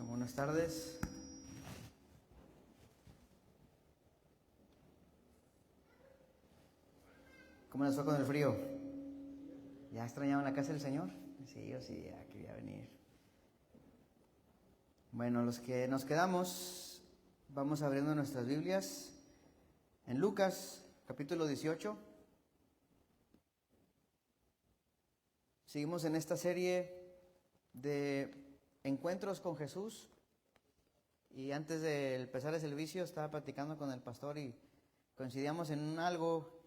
Buenas tardes. ¿Cómo les fue con el frío? ¿Ya extrañaban la casa del Señor? Sí, yo sí, ya quería venir. Bueno, los que nos quedamos, vamos abriendo nuestras Biblias en Lucas, capítulo 18. Seguimos en esta serie de encuentros con Jesús. Y antes de empezar el servicio estaba platicando con el pastor y coincidíamos en algo,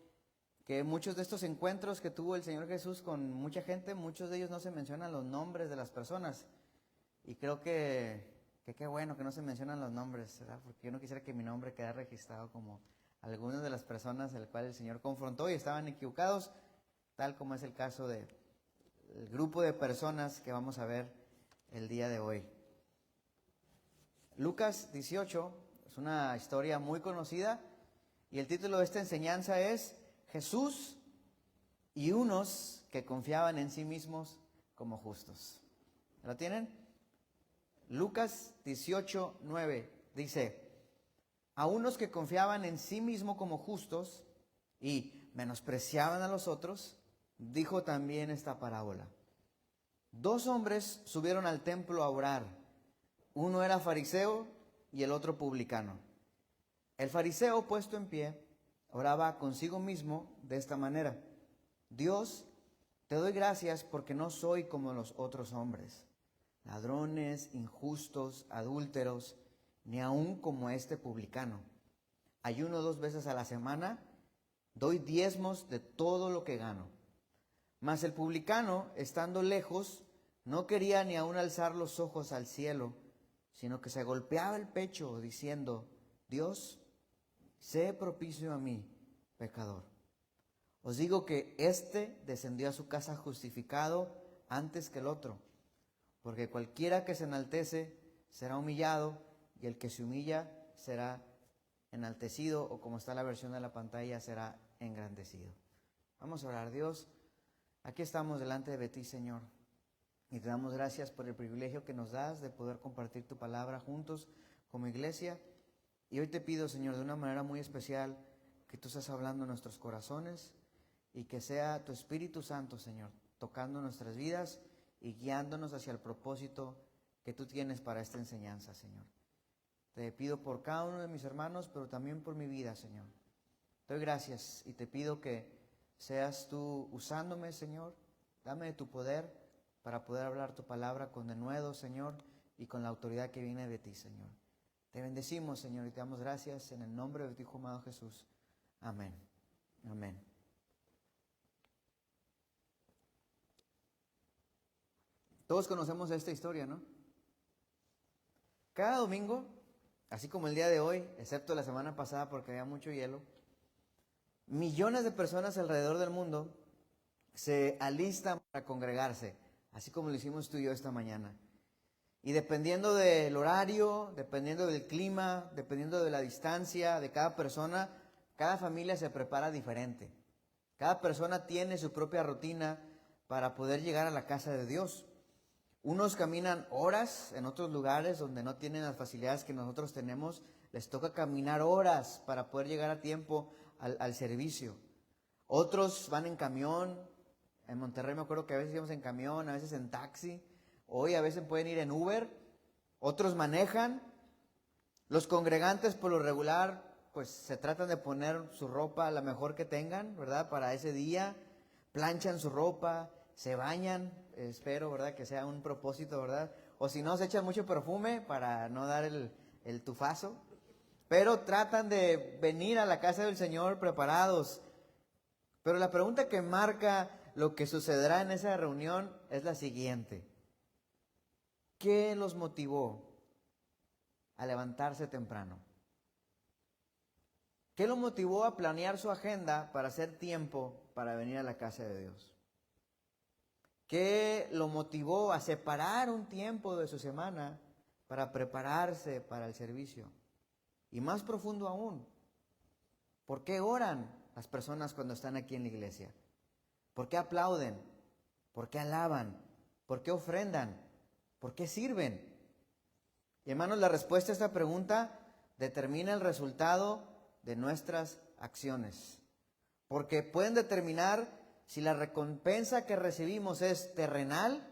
que muchos de estos encuentros que tuvo el Señor Jesús con mucha gente, muchos de ellos no se mencionan los nombres de las personas. Y creo que qué bueno que no se mencionan los nombres, ¿verdad? Porque yo no quisiera que mi nombre quedara registrado como algunas de las personas al cual el Señor confrontó y estaban equivocados, tal como es el caso del grupo de personas que vamos a ver el día de hoy. Lucas 18 es una historia muy conocida y el título de esta enseñanza es Jesús y unos que confiaban en sí mismos como justos. ¿Lo tienen? Lucas 18:9 dice: a unos que confiaban en sí mismos como justos y menospreciaban a los otros, dijo también esta parábola. Dos hombres subieron al templo a orar. Uno era fariseo y el otro publicano. El fariseo, puesto en pie, oraba consigo mismo de esta manera: Dios, te doy gracias porque no soy como los otros hombres, ladrones, injustos, adúlteros, ni aun como este publicano. Ayuno 2 veces a la semana, doy diezmos de todo lo que gano. Mas el publicano, estando lejos, no quería ni aun alzar los ojos al cielo, sino que se golpeaba el pecho diciendo: Dios, sé propicio a mí, pecador. Os digo que éste descendió a su casa justificado antes que el otro, porque cualquiera que se enaltece será humillado, y el que se humilla será enaltecido, o como está la versión de la pantalla, será engrandecido. Vamos a orar. Dios, aquí estamos delante de ti, Señor, y te damos gracias por el privilegio que nos das de poder compartir tu palabra juntos como iglesia. Y hoy te pido, Señor, de una manera muy especial, que tú estés hablando en nuestros corazones y que sea tu Espíritu Santo, Señor, tocando nuestras vidas y guiándonos hacia el propósito que tú tienes para esta enseñanza, Señor. Te pido por cada uno de mis hermanos, pero también por mi vida, Señor. Te doy gracias y te pido que seas tú usándome, Señor. Dame de tu poder para poder hablar tu palabra con denuedo, Señor, y con la autoridad que viene de ti, Señor. Te bendecimos, Señor, y te damos gracias en el nombre de tu Hijo amado Jesús. Amén. Amén. Todos conocemos esta historia, ¿no? Cada domingo, así como el día de hoy, excepto la semana pasada porque había mucho hielo, millones de personas alrededor del mundo se alistan para congregarse, así como lo hicimos tú y yo esta mañana. Y dependiendo del horario, dependiendo del clima, dependiendo de la distancia de cada persona, cada familia se prepara diferente. Cada persona tiene su propia rutina para poder llegar a la casa de Dios. Unos caminan horas en otros lugares donde no tienen las facilidades que nosotros tenemos. Les toca caminar horas para poder llegar a tiempo al servicio. Otros van en camión. En Monterrey me acuerdo que a veces íbamos en camión, a veces en taxi. Hoy a veces pueden ir en Uber. Otros manejan. Los congregantes por lo regular pues se tratan de poner su ropa la mejor que tengan, ¿verdad? Para ese día. Planchan su ropa, se bañan, espero, ¿verdad? Que sea un propósito, ¿verdad? O si no, se echan mucho perfume para no dar el tufazo. Pero tratan de venir a la casa del Señor preparados. Pero la pregunta que marca lo que sucederá en esa reunión es la siguiente: ¿qué los motivó a levantarse temprano? ¿Qué los motivó a planear su agenda para hacer tiempo para venir a la casa de Dios? ¿Qué lo motivó a separar un tiempo de su semana para prepararse para el servicio? Y más profundo aún, ¿por qué oran las personas cuando están aquí en la iglesia? ¿Por qué aplauden? ¿Por qué alaban? ¿Por qué ofrendan? ¿Por qué sirven? Y hermanos, la respuesta a esta pregunta determina el resultado de nuestras acciones. Porque pueden determinar si la recompensa que recibimos es terrenal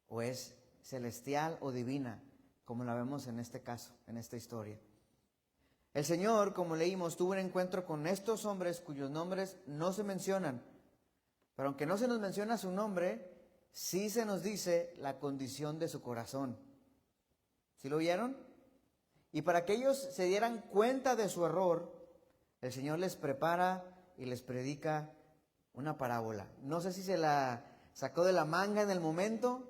o es celestial o divina, como la vemos en este caso, en esta historia. El Señor, como leímos, tuvo un encuentro con estos hombres cuyos nombres no se mencionan. Pero aunque no se nos menciona su nombre, sí se nos dice la condición de su corazón. ¿Sí lo vieron? Y para que ellos se dieran cuenta de su error, el Señor les prepara y les predica una parábola. No sé si se la sacó de la manga en el momento,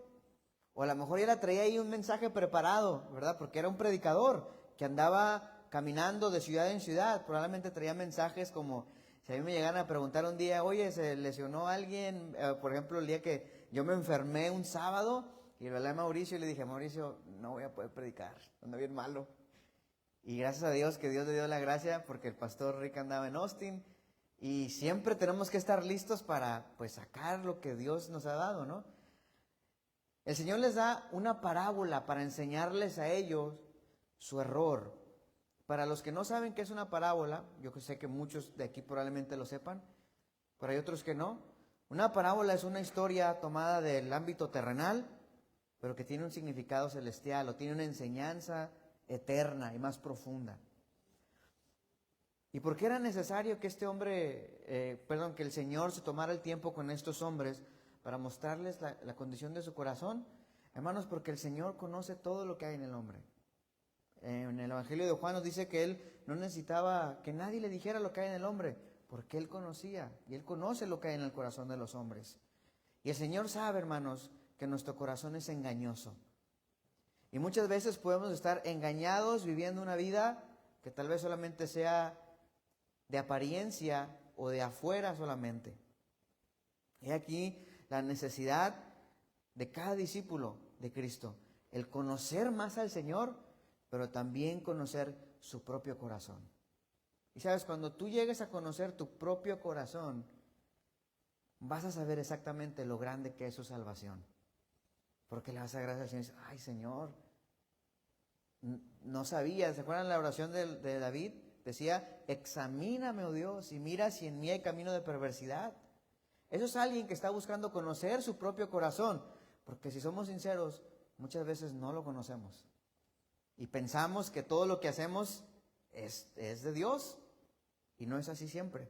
o a lo mejor ya la traía ahí un mensaje preparado, ¿verdad? Porque era un predicador que andaba caminando de ciudad en ciudad. Probablemente traía mensajes como, si a mí me llegaran a preguntar un día, oye, ¿se lesionó alguien? Por ejemplo, el día que yo me enfermé un sábado, y le hablé a Mauricio y le dije, Mauricio, no voy a poder predicar, ando bien malo. Y gracias a Dios, que Dios le dio la gracia, porque el pastor Rick andaba en Austin, y siempre tenemos que estar listos para, pues, sacar lo que Dios nos ha dado, ¿no? El Señor les da una parábola para enseñarles a ellos su error. Para los que no saben qué es una parábola, yo sé que muchos de aquí probablemente lo sepan, pero hay otros que no. Una parábola es una historia tomada del ámbito terrenal, pero que tiene un significado celestial o tiene una enseñanza eterna y más profunda. ¿Y por qué era necesario que que el Señor se tomara el tiempo con estos hombres para mostrarles la condición de su corazón? Hermanos, porque el Señor conoce todo lo que hay en el hombre. En el Evangelio de Juan nos dice que Él no necesitaba que nadie le dijera lo que hay en el hombre, porque Él conocía, y Él conoce lo que hay en el corazón de los hombres. Y el Señor sabe, hermanos, que nuestro corazón es engañoso. Y muchas veces podemos estar engañados viviendo una vida que tal vez solamente sea de apariencia o de afuera solamente. Y aquí la necesidad de cada discípulo de Cristo, el conocer más al Señor, pero también conocer su propio corazón. Y sabes, cuando tú llegues a conocer tu propio corazón, vas a saber exactamente lo grande que es su salvación. Porque le vas a dar gracias al Señor y dices, ay Señor, no sabía. ¿Se acuerdan la oración de David? Decía, examíname, oh Dios, y mira si en mí hay camino de perversidad. Eso es alguien que está buscando conocer su propio corazón. Porque si somos sinceros, muchas veces no lo conocemos. Y pensamos que todo lo que hacemos es de Dios. Y no es así siempre.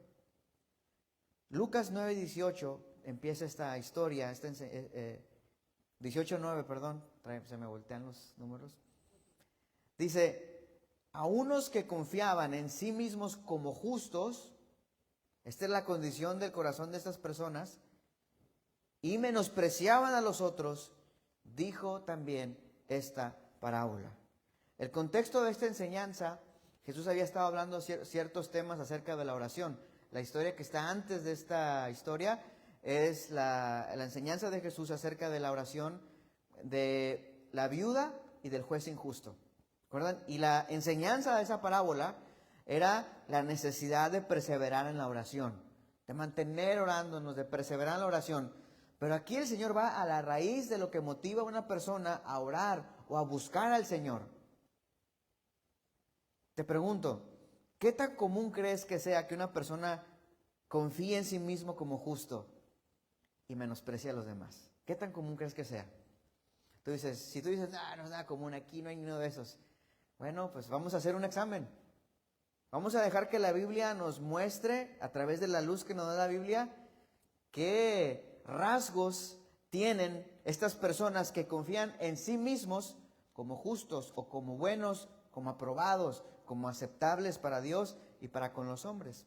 Lucas 9:18 empieza esta historia, 18:9, perdón, se me voltean los números. Dice, a unos que confiaban en sí mismos como justos, esta es la condición del corazón de estas personas, y menospreciaban a los otros, dijo también esta parábola. El contexto de esta enseñanza, Jesús había estado hablando ciertos temas acerca de la oración. La historia que está antes de esta historia es la enseñanza de Jesús acerca de la oración de la viuda y del juez injusto. ¿Recuerdan? Y la enseñanza de esa parábola era la necesidad de perseverar en la oración, de mantener orándonos, de perseverar en la oración. Pero aquí el Señor va a la raíz de lo que motiva a una persona a orar o a buscar al Señor. Te pregunto, ¿qué tan común crees que sea que una persona confíe en sí mismo como justo y menosprecie a los demás? ¿Qué tan común crees que sea? Si tú dices, no es nada común, aquí no hay ninguno de esos. Bueno, pues vamos a hacer un examen. Vamos a dejar que la Biblia nos muestre, a través de la luz que nos da la Biblia, qué rasgos tienen estas personas que confían en sí mismos como justos o como buenos, como aprobados, como aceptables para Dios y para con los hombres.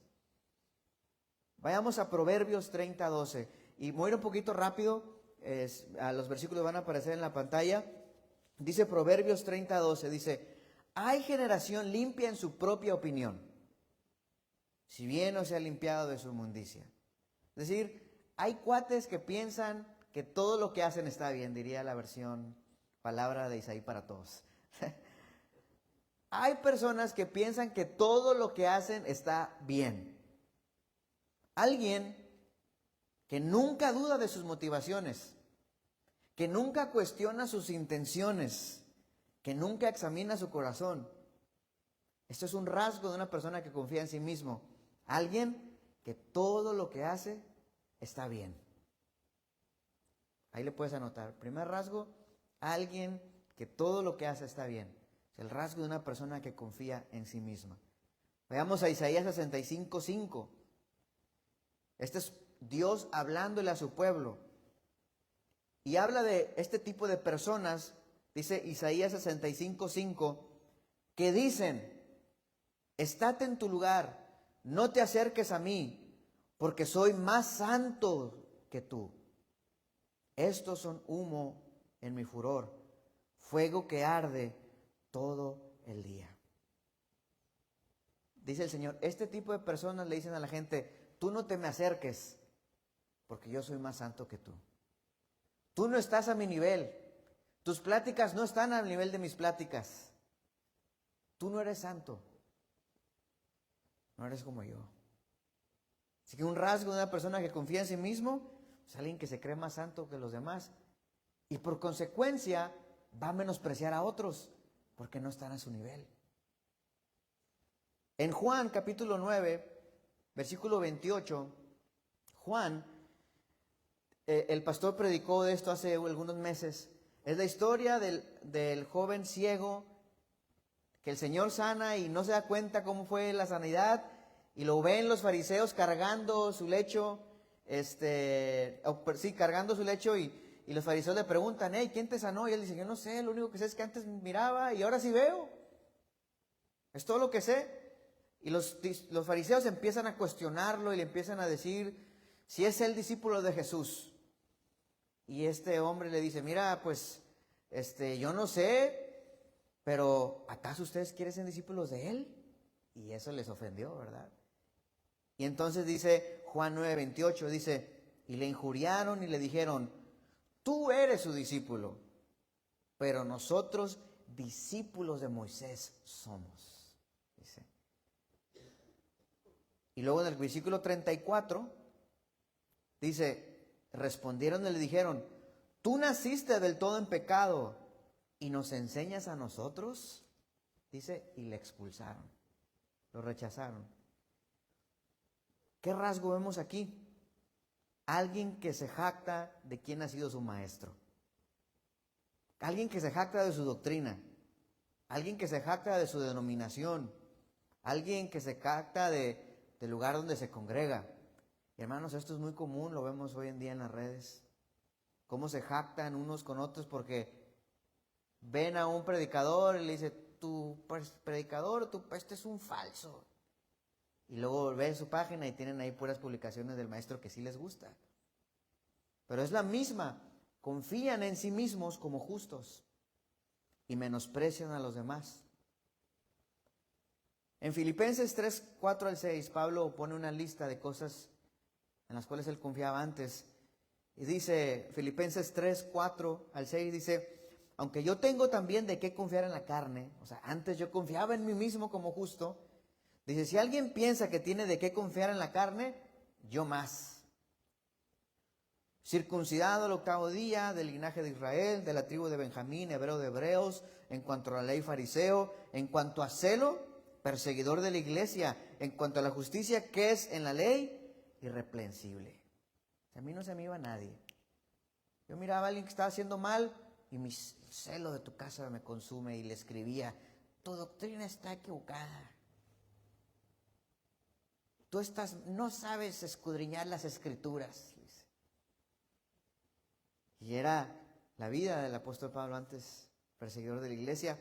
Vayamos a Proverbios 30:12. Y voy a ir un poquito rápido, los versículos van a aparecer en la pantalla. Dice Proverbios 30:12, dice, hay generación limpia en su propia opinión, si bien no se ha limpiado de su inmundicia. Es decir, hay cuates que piensan que todo lo que hacen está bien, diría la versión Palabra de Isaí para Todos. Hay personas que piensan que todo lo que hacen está bien. Alguien que nunca duda de sus motivaciones, que nunca cuestiona sus intenciones, que nunca examina su corazón. Esto es un rasgo de una persona que confía en sí mismo. Alguien que todo lo que hace está bien. Ahí le puedes anotar. Primer rasgo, alguien que todo lo que hace está bien. Es el rasgo de una persona que confía en sí misma. Veamos a Isaías 65:5. Este es Dios hablándole a su pueblo. Y habla de este tipo de personas, dice Isaías 65:5, que dicen: estate en tu lugar, no te acerques a mí, porque soy más santo que tú. Estos son humo en mi furor, fuego que arde todo el día. Dice el Señor, este tipo de personas le dicen a la gente: tú no te me acerques, porque yo soy más santo que tú. Tú no estás a mi nivel. Tus pláticas no están al nivel de mis pláticas. Tú no eres santo. No eres como yo. Así que un rasgo de una persona que confía en sí mismo es alguien que se cree más santo que los demás. Y por consecuencia va a menospreciar a otros porque no están a su nivel. En Juan capítulo 9, versículo 28, Juan, el pastor predicó de esto hace algunos meses. Es la historia del joven ciego que el Señor sana y no se da cuenta cómo fue la sanidad, y lo ven los fariseos cargando su lecho, cargando su lecho, y los fariseos le preguntan: hey, ¿quién te sanó? Y él dice: yo no sé, lo único que sé es que antes miraba y ahora sí veo. Es todo lo que sé. Y los fariseos empiezan a cuestionarlo y le empiezan a decir si es el discípulo de Jesús. Y este hombre le dice: mira, pues, yo no sé, pero ¿acaso ustedes quieren ser discípulos de él? Y eso les ofendió, ¿verdad? Y entonces dice Juan 9:28, dice: y le injuriaron y le dijeron: tú eres su discípulo, pero nosotros discípulos de Moisés somos. Dice. Y luego en el versículo 34 dice: respondieron y le dijeron: tú naciste del todo en pecado y nos enseñas a nosotros. Dice, y le expulsaron, lo rechazaron. ¿Qué rasgo vemos aquí? Alguien que se jacta de quién ha sido su maestro. Alguien que se jacta de su doctrina. Alguien que se jacta de su denominación. Alguien que se jacta del lugar donde se congrega. Y hermanos, esto es muy común, lo vemos hoy en día en las redes. Cómo se jactan unos con otros porque ven a un predicador y le dice: tu predicador, este es un falso. Y luego ven su página y tienen ahí puras publicaciones del maestro que sí les gusta. Pero es la misma. Confían en sí mismos como justos y menosprecian a los demás. En Filipenses 3:4-6, Pablo pone una lista de cosas en las cuales él confiaba antes. Y dice, Filipenses 3:4-6, dice: aunque yo tengo también de qué confiar en la carne, o sea, antes yo confiaba en mí mismo como justo, dice, si alguien piensa que tiene de qué confiar en la carne, yo más. Circuncidado al 8º día, del linaje de Israel, de la tribu de Benjamín, hebreo de hebreos, en cuanto a la ley fariseo, en cuanto a celo, perseguidor de la iglesia, en cuanto a la justicia que es en la ley, irreprensible. A mí no se me iba nadie. Yo miraba a alguien que estaba haciendo mal y mi celo de tu casa me consume, y le escribía: tu doctrina está equivocada. Tú no sabes escudriñar las escrituras. Y era la vida del apóstol Pablo antes, perseguidor de la iglesia.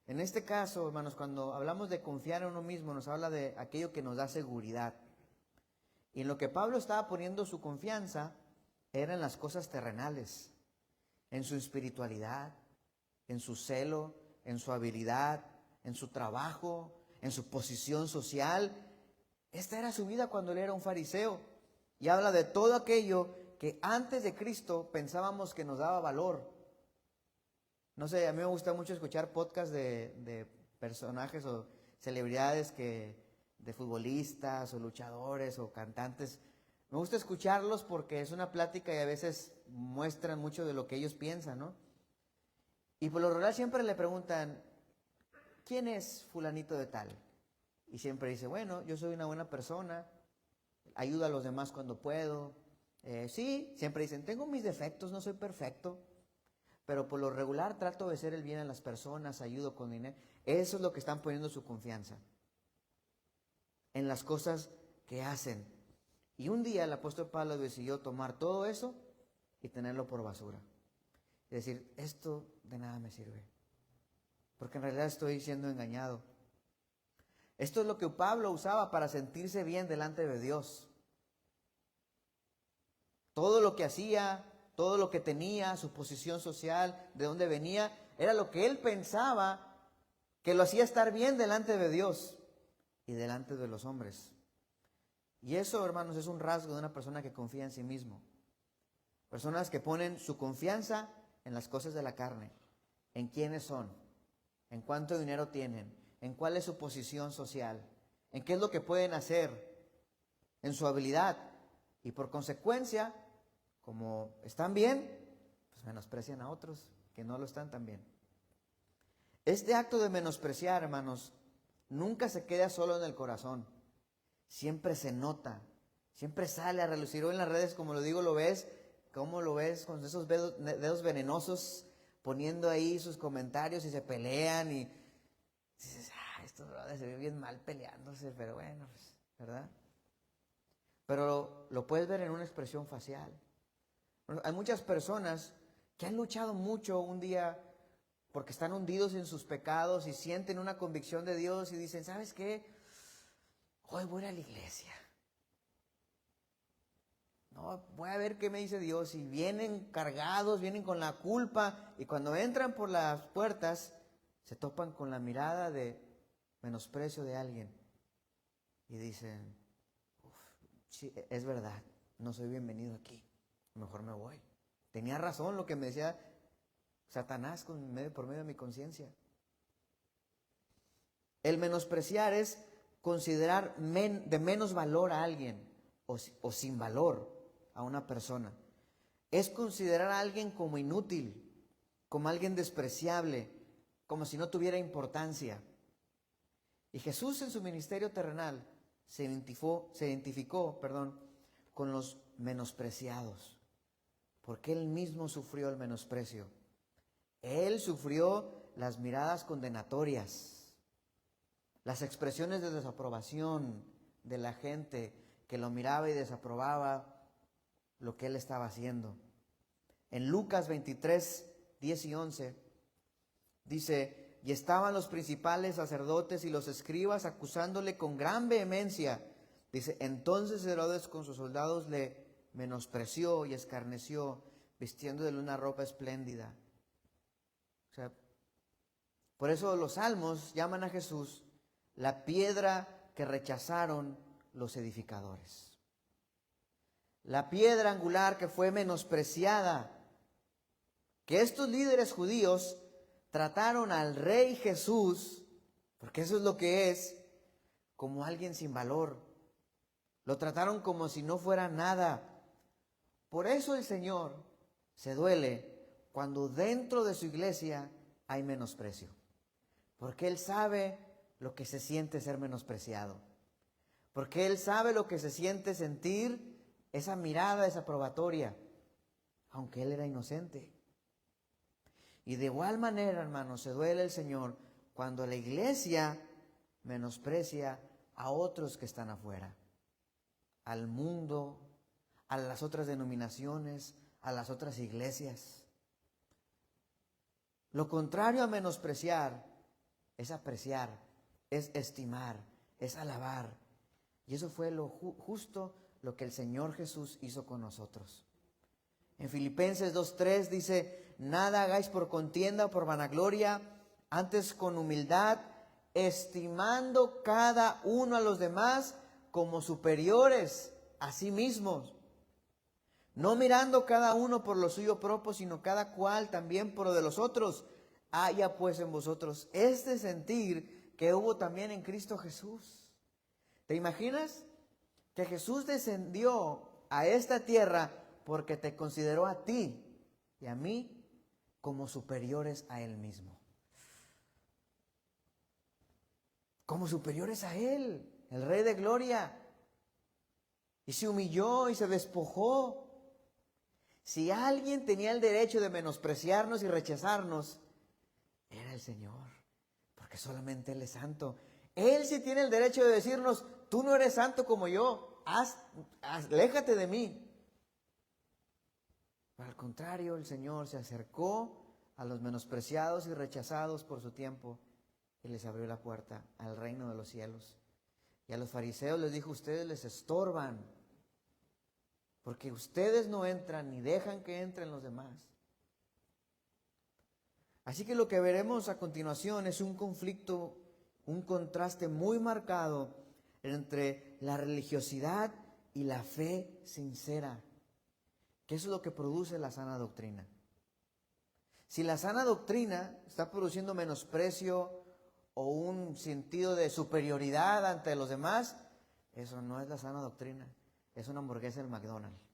En este caso, hermanos, cuando hablamos de confiar en uno mismo, nos habla de aquello que nos da seguridad. Y en lo que Pablo estaba poniendo su confianza era en las cosas terrenales, en su espiritualidad, en su celo, en su habilidad, en su trabajo, en su posición social. Esta era su vida cuando él era un fariseo. Y habla de todo aquello que antes de Cristo pensábamos que nos daba valor. No sé, a mí me gusta mucho escuchar podcasts de personajes o celebridades de futbolistas o luchadores o cantantes. Me gusta escucharlos porque es una plática y a veces muestran mucho de lo que ellos piensan, ¿no? Y por lo regular siempre le preguntan, ¿quién es fulanito de tal? Y siempre dice, bueno, yo soy una buena persona, ayudo a los demás cuando puedo. Sí, siempre dicen, tengo mis defectos, no soy perfecto, pero por lo regular trato de hacer el bien a las personas, ayudo con dinero. Eso es lo que están poniendo su confianza, en las cosas que hacen. Y un día el apóstol Pablo decidió tomar todo eso y tenerlo por basura. Y decir, esto de nada me sirve, porque en realidad estoy siendo engañado. Esto es lo que Pablo usaba para sentirse bien delante de Dios. Todo lo que hacía, todo lo que tenía, su posición social, de dónde venía, era lo que él pensaba que lo hacía estar bien delante de Dios y delante de los hombres. Y eso, hermanos, es un rasgo de una persona que confía en sí mismo. Personas que ponen su confianza en las cosas de la carne, en quiénes son, en cuánto dinero tienen, en cuál es su posición social, en qué es lo que pueden hacer, en su habilidad. Y por consecuencia, como están bien, pues menosprecian a otros que no lo están tan bien. Este acto de menospreciar, hermanos, nunca se queda solo en el corazón. Siempre se nota, siempre sale a relucir. Hoy en las redes, como lo digo, lo ves, ¿cómo lo ves? Con esos dedos venenosos poniendo ahí sus comentarios y se pelean y dices, estos brothers se ven bien mal peleándose, pero bueno, pues, ¿verdad? Pero lo puedes ver en una expresión facial. Hay muchas personas que han luchado mucho un día porque están hundidos en sus pecados y sienten una convicción de Dios y dicen, ¿sabes qué? Hoy voy a la iglesia. No, voy a ver qué me dice Dios. Y vienen cargados, vienen con la culpa. Y cuando entran por las puertas, se topan con la mirada de menosprecio de alguien. Y dicen, sí, es verdad, no soy bienvenido aquí. Mejor me voy. Tenía razón lo que me decía Satanás por medio de mi conciencia. El menospreciar es considerar de menos valor a alguien o sin valor a una persona. Es considerar a alguien como inútil, como alguien despreciable, como si no tuviera importancia. Y Jesús en su ministerio terrenal se identificó con los menospreciados, porque Él mismo sufrió el menosprecio. Él sufrió las miradas condenatorias, las expresiones de desaprobación de la gente que lo miraba y desaprobaba lo que Él estaba haciendo. En Lucas 23, 10 y 11, dice, y estaban los principales sacerdotes y los escribas acusándole con gran vehemencia. Dice, entonces Herodes con sus soldados le menospreció y escarneció, vistiéndole una ropa espléndida. O sea, por eso los salmos llaman a Jesús la piedra que rechazaron los edificadores. La piedra angular que fue menospreciada, que estos líderes judíos trataron al rey Jesús, porque eso es lo que es, como alguien sin valor. Lo trataron como si no fuera nada. Por eso el Señor se duele cuando dentro de su iglesia hay menosprecio. Porque Él sabe lo que se siente ser menospreciado. Porque Él sabe lo que se siente sentir esa mirada desaprobatoria, aunque Él era inocente. Y de igual manera, hermanos, se duele el Señor cuando la iglesia menosprecia a otros que están afuera, al mundo, a las otras denominaciones, a las otras iglesias. Lo contrario a menospreciar es apreciar, es estimar, es alabar. Y eso fue justo lo que el Señor Jesús hizo con nosotros. En Filipenses 2:3 dice, nada hagáis por contienda o por vanagloria, antes con humildad, estimando cada uno a los demás como superiores a sí mismos, no mirando cada uno por lo suyo propio, sino cada cual también por lo de los otros. Haya pues en vosotros este sentir que hubo también en Cristo Jesús. ¿Te imaginas que Jesús descendió a esta tierra porque te consideró a ti y a mí como superiores a Él mismo. Como superiores a Él, el Rey de Gloria. Y se humilló y se despojó. Si alguien tenía el derecho de menospreciarnos y rechazarnos, era el Señor, porque solamente Él es santo. Él sí tiene el derecho de decirnos, tú no eres santo como yo, aléjate de mí. Pero al contrario, el Señor se acercó a los menospreciados y rechazados por su tiempo y les abrió la puerta al reino de los cielos. Y a los fariseos les dijo, ustedes les estorban, porque ustedes no entran ni dejan que entren los demás. Así que lo que veremos a continuación es un conflicto, un contraste muy marcado entre la religiosidad y la fe sincera, que eso es lo que produce la sana doctrina. Si la sana doctrina está produciendo menosprecio o un sentido de superioridad ante los demás, eso no es la sana doctrina, es una hamburguesa del McDonald's,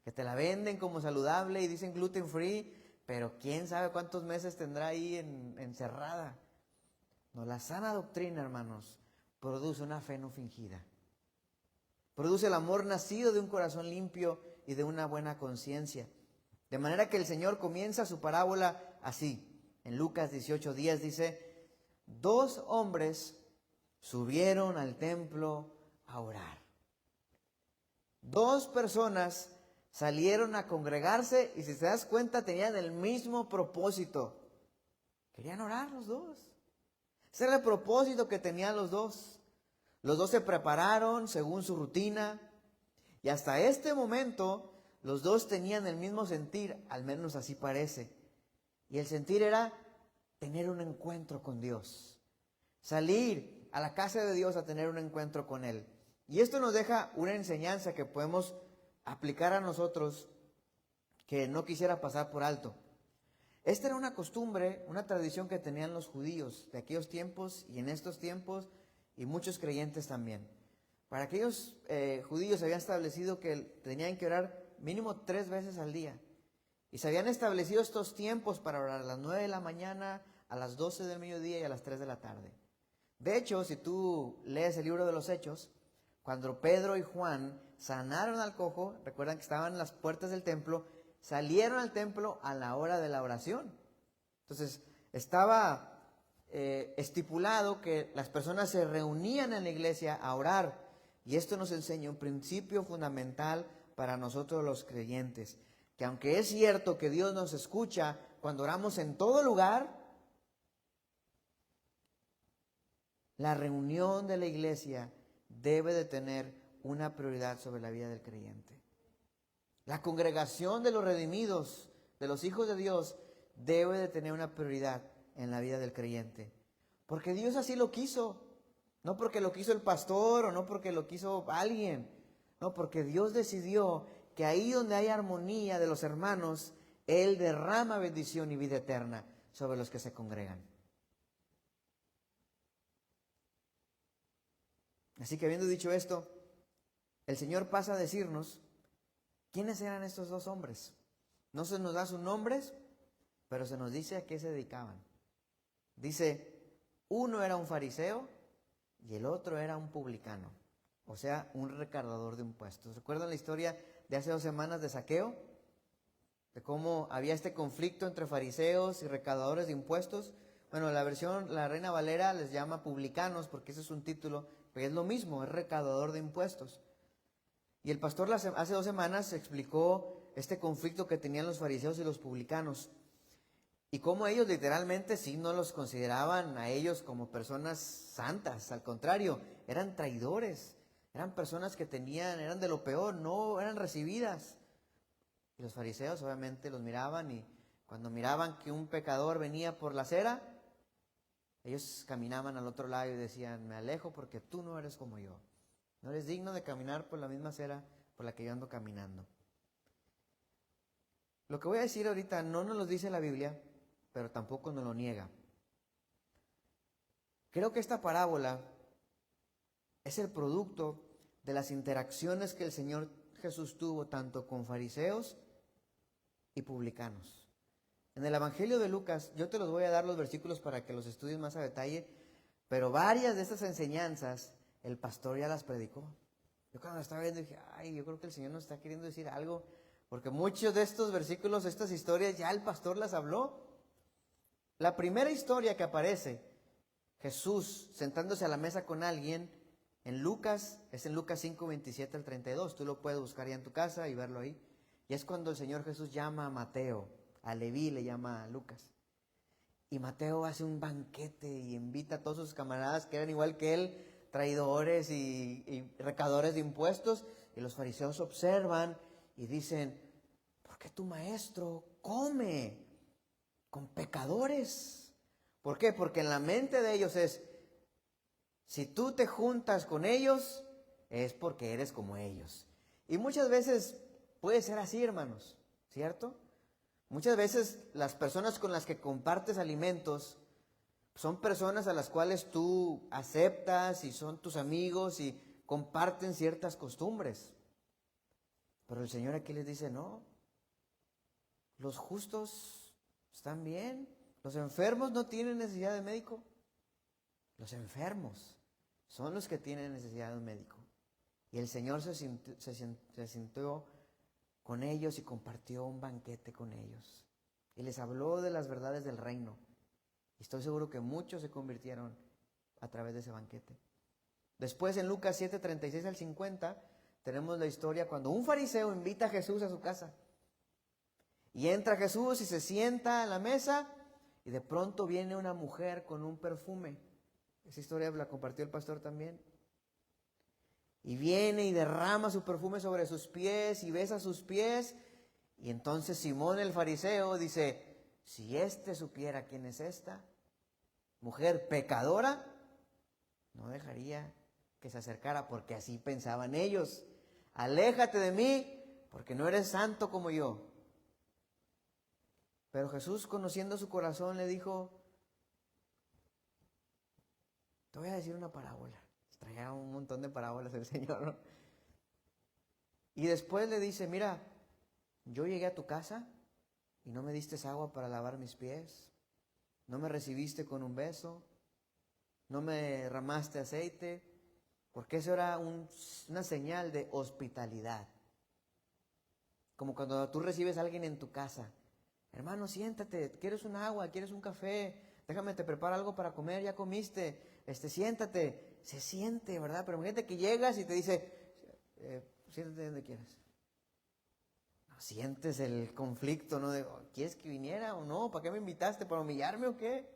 que te la venden como saludable y dicen gluten free, pero quién sabe cuántos meses tendrá ahí encerrada. No, la sana doctrina, hermanos, produce una fe no fingida. Produce el amor nacido de un corazón limpio y de una buena conciencia. De manera que el Señor comienza su parábola así. En Lucas 18:10 dice, 2 hombres subieron al templo a orar. 2 personas salieron a congregarse y si te das cuenta tenían el mismo propósito. Querían orar los 2. Ese era el propósito que tenían los 2. Los 2 se prepararon según su rutina y hasta este momento los 2 tenían el mismo sentir, al menos así parece. Y el sentir era tener un encuentro con Dios. Salir a la casa de Dios a tener un encuentro con Él. Y esto nos deja una enseñanza que podemos aplicar a nosotros que no quisiera pasar por alto. Esta era una costumbre, una tradición que tenían los judíos de aquellos tiempos y en estos tiempos y muchos creyentes también. Para aquellos judíos se había establecido que tenían que orar mínimo 3 veces al día. Y se habían establecido estos tiempos para orar a las 9 de la mañana, a las 12 del mediodía y a las 3 de la tarde. De hecho, si tú lees el libro de los Hechos, cuando Pedro y Juan sanaron al cojo, recuerdan que estaban en las puertas del templo, salieron al templo a la hora de la oración. Entonces, estaba estipulado que las personas se reunían en la iglesia a orar. Y esto nos enseña un principio fundamental para nosotros los creyentes, que aunque es cierto que Dios nos escucha cuando oramos en todo lugar, la reunión de la iglesia debe de tener una prioridad sobre la vida del creyente. La congregación de los redimidos, de los hijos de Dios, debe de tener una prioridad en la vida del creyente. Porque Dios así lo quiso. No porque lo quiso el pastor o no porque lo quiso alguien. No, porque Dios decidió que ahí donde hay armonía de los hermanos, Él derrama bendición y vida eterna sobre los que se congregan. Así que habiendo dicho esto, el Señor pasa a decirnos quiénes eran estos 2 hombres. No se nos da sus nombres, pero se nos dice a qué se dedicaban. Dice, uno era un fariseo y el otro era un publicano, o sea, un recaudador de impuestos. ¿Recuerdan la historia de hace 2 semanas de Zaqueo? De cómo había este conflicto entre fariseos y recaudadores de impuestos. Bueno, la Reina Valera les llama publicanos porque ese es un título, pero es lo mismo, es recaudador de impuestos. Y el pastor hace 2 semanas explicó este conflicto que tenían los fariseos y los publicanos. Y cómo ellos literalmente sí no los consideraban a ellos como personas santas. Al contrario, eran traidores. Eran personas que eran de lo peor, no eran recibidas. Y los fariseos obviamente los miraban y cuando miraban que un pecador venía por la acera, ellos caminaban al otro lado y decían, me alejo porque tú no eres como yo. No eres digno de caminar por la misma acera por la que yo ando caminando. Lo que voy a decir ahorita no nos lo dice la Biblia, pero tampoco nos lo niega. Creo que esta parábola es el producto de las interacciones que el Señor Jesús tuvo tanto con fariseos y publicanos. En el Evangelio de Lucas, yo te los voy a dar los versículos para que los estudies más a detalle, pero varias de estas enseñanzas el pastor ya las predicó. Yo cuando estaba viendo dije, ay, yo creo que el Señor nos está queriendo decir algo, porque muchos de estos versículos, estas historias, ya el pastor las habló. La primera historia que aparece, Jesús sentándose a la mesa con alguien, en Lucas, es en Lucas 5, 27 al 32. Tú lo puedes buscar ya en tu casa y verlo ahí. Y es cuando el Señor Jesús llama a Mateo, a Leví le llama a Lucas. Y Mateo hace un banquete y invita a todos sus camaradas que eran igual que él, traidores y recaudadores de impuestos. Y los fariseos observan y dicen, ¿por qué tu maestro come con pecadores? ¿Por qué? Porque en la mente de ellos es, si tú te juntas con ellos, es porque eres como ellos. Y muchas veces puede ser así, hermanos, ¿cierto? Muchas veces las personas con las que compartes alimentos son personas a las cuales tú aceptas y son tus amigos y comparten ciertas costumbres. Pero el Señor aquí les dice, no, los justos están bien, los enfermos no tienen necesidad de médico. Los enfermos son los que tienen necesidad de un médico. Y el Señor se sintió con ellos y compartió un banquete con ellos. Y les habló de las verdades del reino. Y estoy seguro que muchos se convirtieron a través de ese banquete. Después en Lucas 7, 36 al 50, tenemos la historia cuando un fariseo invita a Jesús a su casa. Y entra Jesús y se sienta a la mesa y de pronto viene una mujer con un perfume. Esa historia la compartió el pastor también. Y viene y derrama su perfume sobre sus pies y besa sus pies. Y entonces Simón el fariseo dice, si éste supiera quién es esta mujer pecadora, no dejaría que se acercara, porque así pensaban ellos. Aléjate de mí, porque no eres santo como yo. Pero Jesús, conociendo su corazón, le dijo, te voy a decir una parábola. Traía un montón de parábolas el Señor, ¿no? Y después le dice, mira, yo llegué a tu casa y no me diste agua para lavar mis pies, no me recibiste con un beso, no me derramaste aceite, porque eso era una señal de hospitalidad. Como cuando tú recibes a alguien en tu casa. Hermano, siéntate, ¿quieres un agua? ¿Quieres un café? Déjame, te preparo algo para comer, ya comiste. Siéntate. Se siente, ¿verdad? Pero imagínate que llegas y te dice, siéntate donde quieras. No, sientes el conflicto, ¿no? De, ¿quieres que viniera o no? ¿Para qué me invitaste? ¿Para humillarme o qué?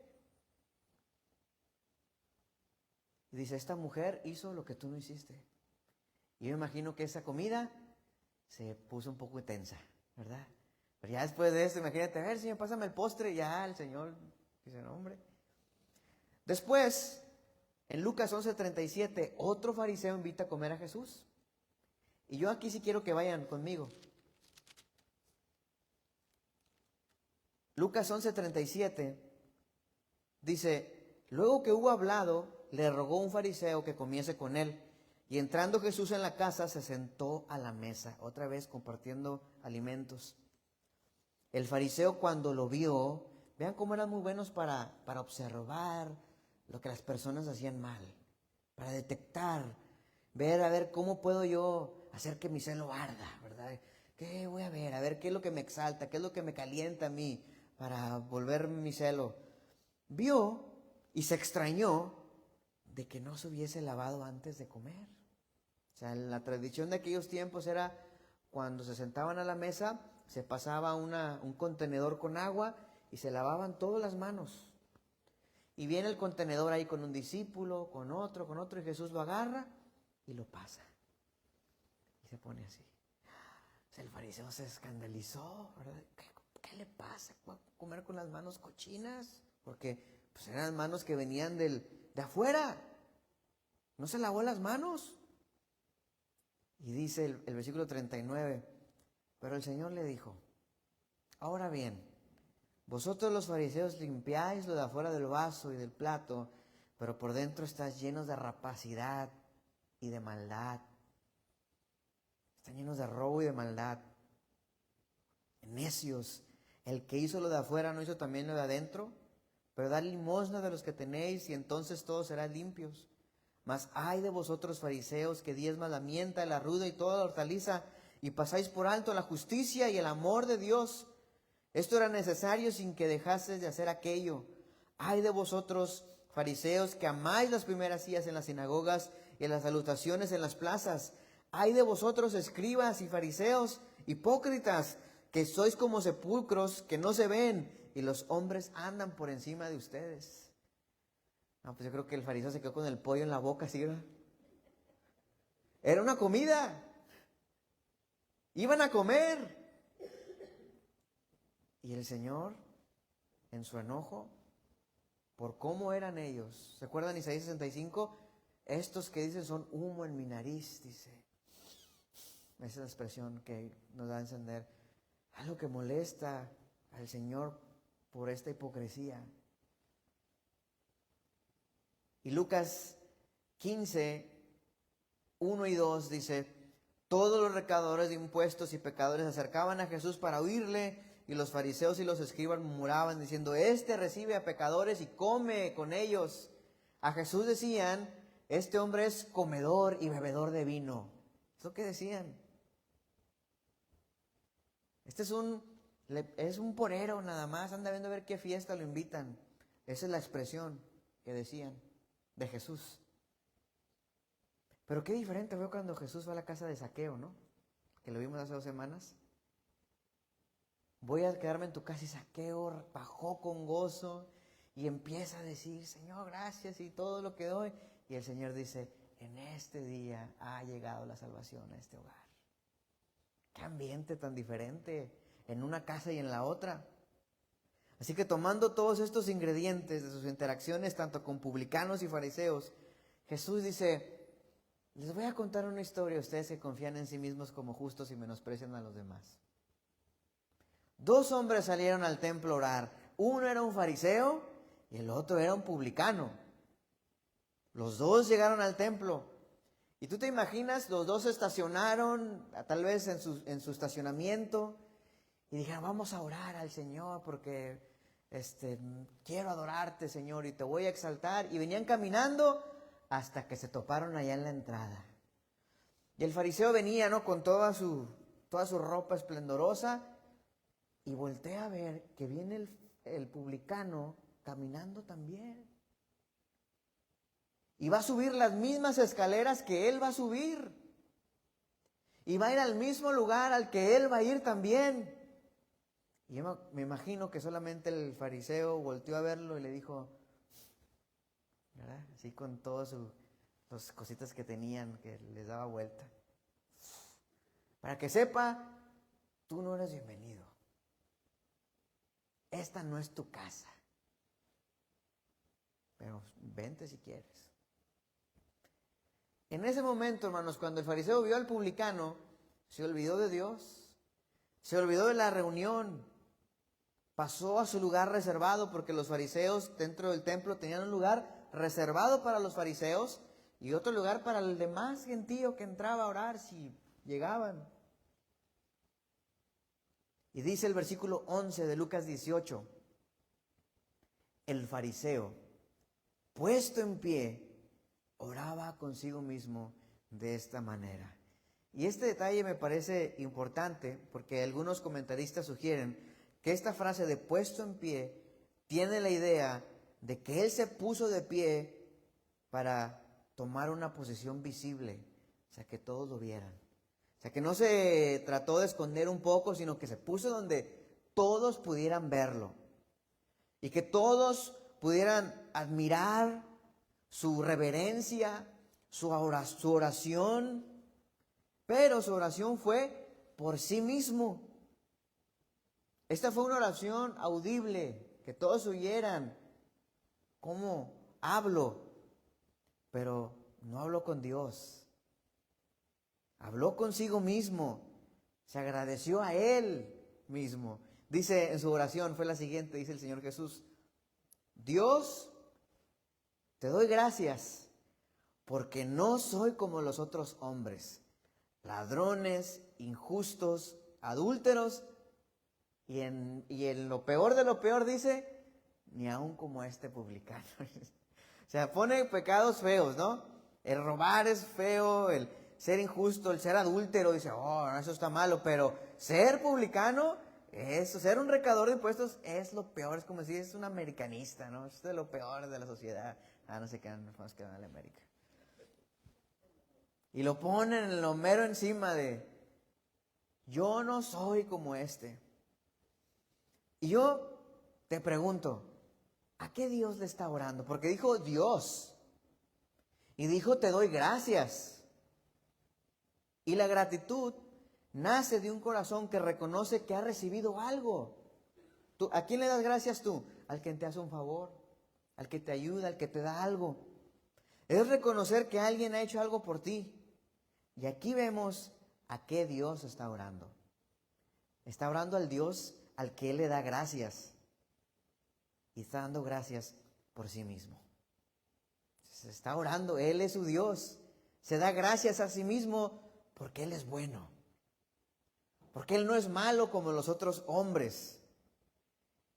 Y dice, esta mujer hizo lo que tú no hiciste. Y yo me imagino que esa comida se puso un poco tensa, ¿verdad? Pero ya después de eso, imagínate, a ver, Señor, pásame el postre. Y ya el Señor dice, no, hombre. Después, en Lucas 11:37, otro fariseo invita a comer a Jesús. Y yo aquí sí quiero que vayan conmigo. Lucas 11:37 dice, luego que hubo hablado, le rogó un fariseo que comiese con él. Y entrando Jesús en la casa, se sentó a la mesa, otra vez compartiendo alimentos. El fariseo, cuando lo vio, vean cómo eran muy buenos para observar lo que las personas hacían mal, para detectar, ver, a ver cómo puedo yo hacer que mi celo arda, ¿verdad? ¿Qué voy a ver qué es lo que me exalta, qué es lo que me calienta a mí para volver mi celo? Vio y se extrañó de que no se hubiese lavado antes de comer. O sea, la tradición de aquellos tiempos era cuando se sentaban a la mesa, se pasaba un contenedor con agua y se lavaban todas las manos. Y viene el contenedor ahí con un discípulo, con otro, y Jesús lo agarra y lo pasa. Y se pone así. O sea, el fariseo se escandalizó, ¿verdad? ¿Qué le pasa? ¿Va a comer con las manos cochinas? Porque pues, eran manos que venían de afuera. No se lavó las manos. Y dice el versículo 39, pero el Señor le dijo, ahora bien, vosotros los fariseos limpiáis lo de afuera del vaso y del plato, pero por dentro estáis llenos de rapacidad y de maldad. Están llenos de robo y de maldad. Necios, El que hizo lo de afuera no hizo también lo de adentro. Pero dad limosna de los que tenéis, y entonces todos serán limpios. Mas ay de vosotros, fariseos, que diezmas la mienta, la ruda y toda la hortaliza, y pasáis por alto la justicia y el amor de Dios. Esto era necesario sin que dejases de hacer aquello. Ay de vosotros, fariseos, que amáis las primeras sillas en las sinagogas y las salutaciones en las plazas. Ay de vosotros, escribas y fariseos, hipócritas, que sois como sepulcros que no se ven, y los hombres andan por encima de ustedes. No, pues yo creo que el fariseo se quedó con el pollo en la boca, ¿sí? ¿Verdad? Era una comida. Iban a comer. Y el Señor, en su enojo, por cómo eran ellos. ¿Se acuerdan Isaías 65? Estos que dicen son humo en mi nariz, dice. Esa es la expresión que nos da a encender. Algo que molesta al Señor por esta hipocresía. Y Lucas 15, 1 y 2 dice: todos los recaudadores de impuestos y pecadores se acercaban a Jesús para oírle, y los fariseos y los escribas murmuraban diciendo: este recibe a pecadores y come con ellos. A Jesús decían: este hombre es comedor y bebedor de vino. ¿Es lo que decían? Este es un porero nada más, anda viendo a ver qué fiesta lo invitan. Esa es la expresión que decían de Jesús. Pero qué diferente fue cuando Jesús fue a la casa de Zaqueo, ¿no? Que lo vimos hace 2 semanas. Voy a quedarme en tu casa, y Zaqueo bajó con gozo y empieza a decir: Señor, gracias y todo lo que doy. Y el Señor dice: en este día ha llegado la salvación a este hogar. Qué ambiente tan diferente en una casa y en la otra. Así que tomando todos estos ingredientes de sus interacciones tanto con publicanos y fariseos, Jesús dice: les voy a contar una historia a ustedes que confían en sí mismos como justos y menosprecian a los demás. 2 hombres salieron al templo a orar. Uno era un fariseo y el otro era un publicano. Los 2 llegaron al templo. Y tú te imaginas, los 2 se estacionaron, tal vez en su estacionamiento, y dijeron: vamos a orar al Señor porque quiero adorarte, Señor, y te voy a exaltar. Y venían caminando hasta que se toparon allá en la entrada. Y el fariseo venía, ¿no?, con toda su ropa esplendorosa, y voltea a ver que viene el publicano caminando también. Y va a subir las mismas escaleras que él va a subir. Y va a ir al mismo lugar al que él va a ir también. Y yo me imagino que solamente el fariseo volteó a verlo y le dijo, ¿verdad?, así con todas las cositas que tenían, que les daba vuelta: para que sepa, tú no eres bienvenido. Esta no es tu casa. Pero vente si quieres. En ese momento, hermanos, cuando el fariseo vio al publicano, se olvidó de Dios, se olvidó de la reunión, pasó a su lugar reservado, porque los fariseos dentro del templo tenían un lugar reservado para los fariseos y otro lugar para el demás gentío que entraba a orar si llegaban. Y dice el versículo 11 de Lucas 18, el fariseo, puesto en pie, oraba consigo mismo de esta manera. Y este detalle me parece importante porque algunos comentaristas sugieren que esta frase de puesto en pie tiene la idea de que él se puso de pie para tomar una posición visible, o sea, que todos lo vieran. O sea, que no se trató de esconder un poco, sino que se puso donde todos pudieran verlo. Y que todos pudieran admirar su reverencia, su oración. Pero su oración fue por sí mismo. Esta fue una oración audible, que todos oyeran cómo hablo, pero no habló con Dios. Habló consigo mismo, se agradeció a él mismo. Dice en su oración, fue la siguiente, dice el Señor Jesús: Dios, te doy gracias porque no soy como los otros hombres, ladrones, injustos, adúlteros y en lo peor de lo peor dice, ni aun como este publicano. O sea, pone pecados feos, ¿no? El robar es feo, el ser injusto, el ser adúltero, dice, oh, eso está malo, pero ser publicano, eso, ser un recaudador de impuestos es lo peor, es como decir, es un americanista, ¿no? Es de lo peor de la sociedad. No se quedan, nos quedan en la América. Y lo ponen en lo mero encima de, yo no soy como este. Y yo te pregunto, ¿a qué Dios le está orando? Porque dijo Dios. Y dijo, te doy gracias. Y la gratitud nace de un corazón que reconoce que ha recibido algo. ¿A quién le das gracias tú? Al que te hace un favor, al que te ayuda, al que te da algo. Es reconocer que alguien ha hecho algo por ti. Y aquí vemos a qué Dios está orando. Está orando al Dios al que Él le da gracias. Y está dando gracias por sí mismo. Se está orando, Él es su Dios. Se da gracias a sí mismo porque Él es bueno. Porque Él no es malo como los otros hombres.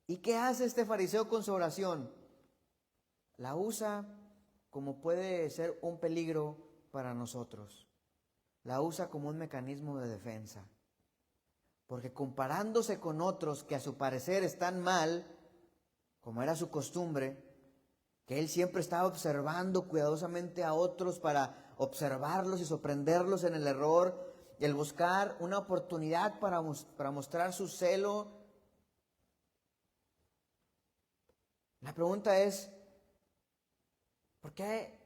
¿Y qué hace este fariseo con su oración? La usa como puede ser un peligro para nosotros. La usa como un mecanismo de defensa. Porque comparándose con otros que a su parecer están mal, como era su costumbre, que él siempre estaba observando cuidadosamente a otros para observarlos y sorprenderlos en el error, y el buscar una oportunidad para mostrar su celo. La pregunta es, ¿por qué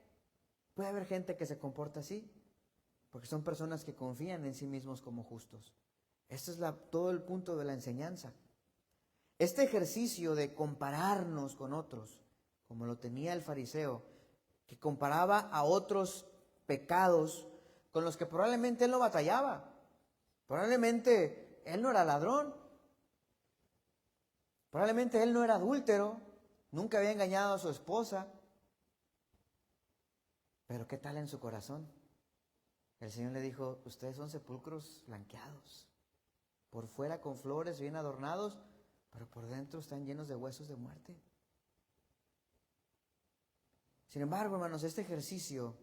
puede haber gente que se comporta así? Porque son personas que confían en sí mismos como justos. Este es todo el punto de la enseñanza. Este ejercicio de compararnos con otros, como lo tenía el fariseo, que comparaba a otros pecados con los que probablemente él no batallaba. Probablemente él no era ladrón. Probablemente él no era adúltero. Nunca había engañado a su esposa. Pero ¿qué tal en su corazón? El Señor le dijo, ustedes son sepulcros blanqueados. Por fuera con flores bien adornados, pero por dentro están llenos de huesos de muerte. Sin embargo, hermanos, este ejercicio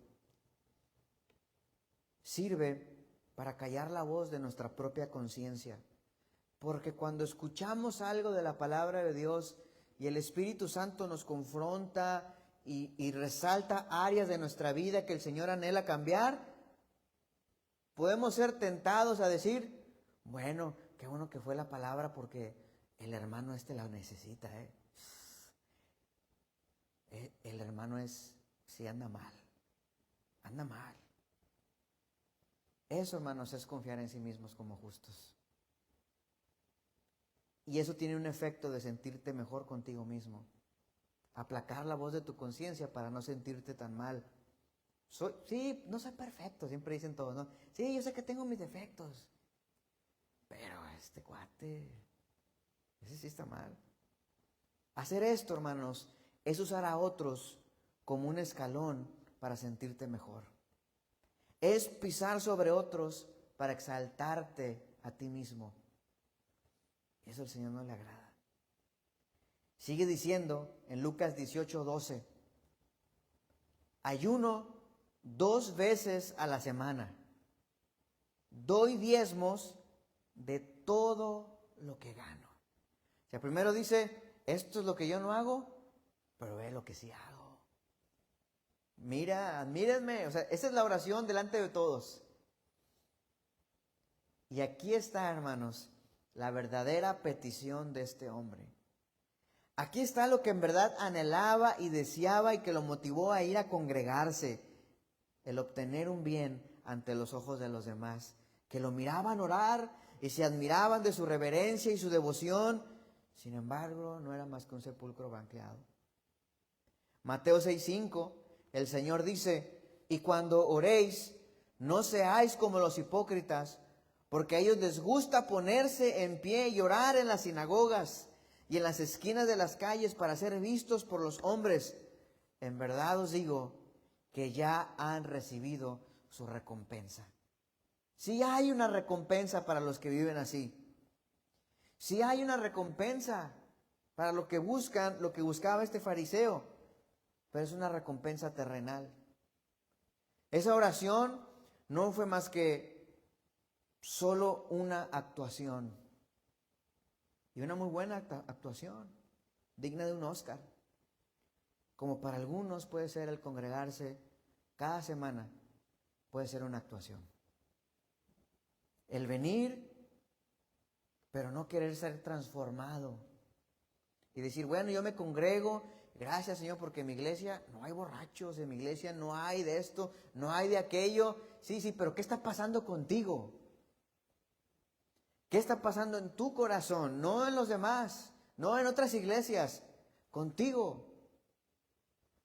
sirve para callar la voz de nuestra propia conciencia. Porque cuando escuchamos algo de la palabra de Dios y el Espíritu Santo nos confronta y resalta áreas de nuestra vida que el Señor anhela cambiar, podemos ser tentados a decir, bueno, qué bueno que fue la palabra porque el hermano la necesita. El hermano sí anda mal. Anda mal. Eso, hermanos, es confiar en sí mismos como justos. Y eso tiene un efecto de sentirte mejor contigo mismo. Aplacar la voz de tu conciencia para no sentirte tan mal. Sí, no soy perfecto, siempre dicen todos, ¿no? Sí, yo sé que tengo mis defectos. Pero este cuate, ese sí está mal. Hacer esto, hermanos, es usar a otros como un escalón para sentirte mejor. Es pisar sobre otros para exaltarte a ti mismo. Eso al Señor no le agrada. Sigue diciendo en Lucas 18:12, ayuno 2 veces a la semana. Doy diezmos de todo lo que gano. O sea, primero dice, esto es lo que yo no hago, pero ve lo que sí hago. Mira, admírenme. O sea, esa es la oración delante de todos. Y aquí está, hermanos, la verdadera petición de este hombre. Aquí está lo que en verdad anhelaba y deseaba y que lo motivó a ir a congregarse. El obtener un bien ante los ojos de los demás, que lo miraban orar y se admiraban de su reverencia y su devoción. Sin embargo, no era más que un sepulcro blanqueado. Mateo 6:5, el Señor dice, y cuando oréis, no seáis como los hipócritas, porque a ellos les gusta ponerse en pie y orar en las sinagogas y en las esquinas de las calles para ser vistos por los hombres. En verdad os digo que ya han recibido su recompensa. Sí hay una recompensa para los que viven así. Sí hay una recompensa para lo que buscan, lo que buscaba este fariseo, pero es una recompensa terrenal. Esa oración no fue más que solo una actuación, y una muy buena actuación, digna de un Oscar. Como para algunos puede ser el congregarse cada semana, puede ser una actuación. El venir, pero no querer ser transformado. Y decir, bueno, yo me congrego, gracias Señor, porque en mi iglesia no hay borrachos, en mi iglesia no hay de esto, no hay de aquello. Sí, pero ¿qué está pasando contigo? ¿Qué está pasando en tu corazón? No en los demás, no en otras iglesias, contigo.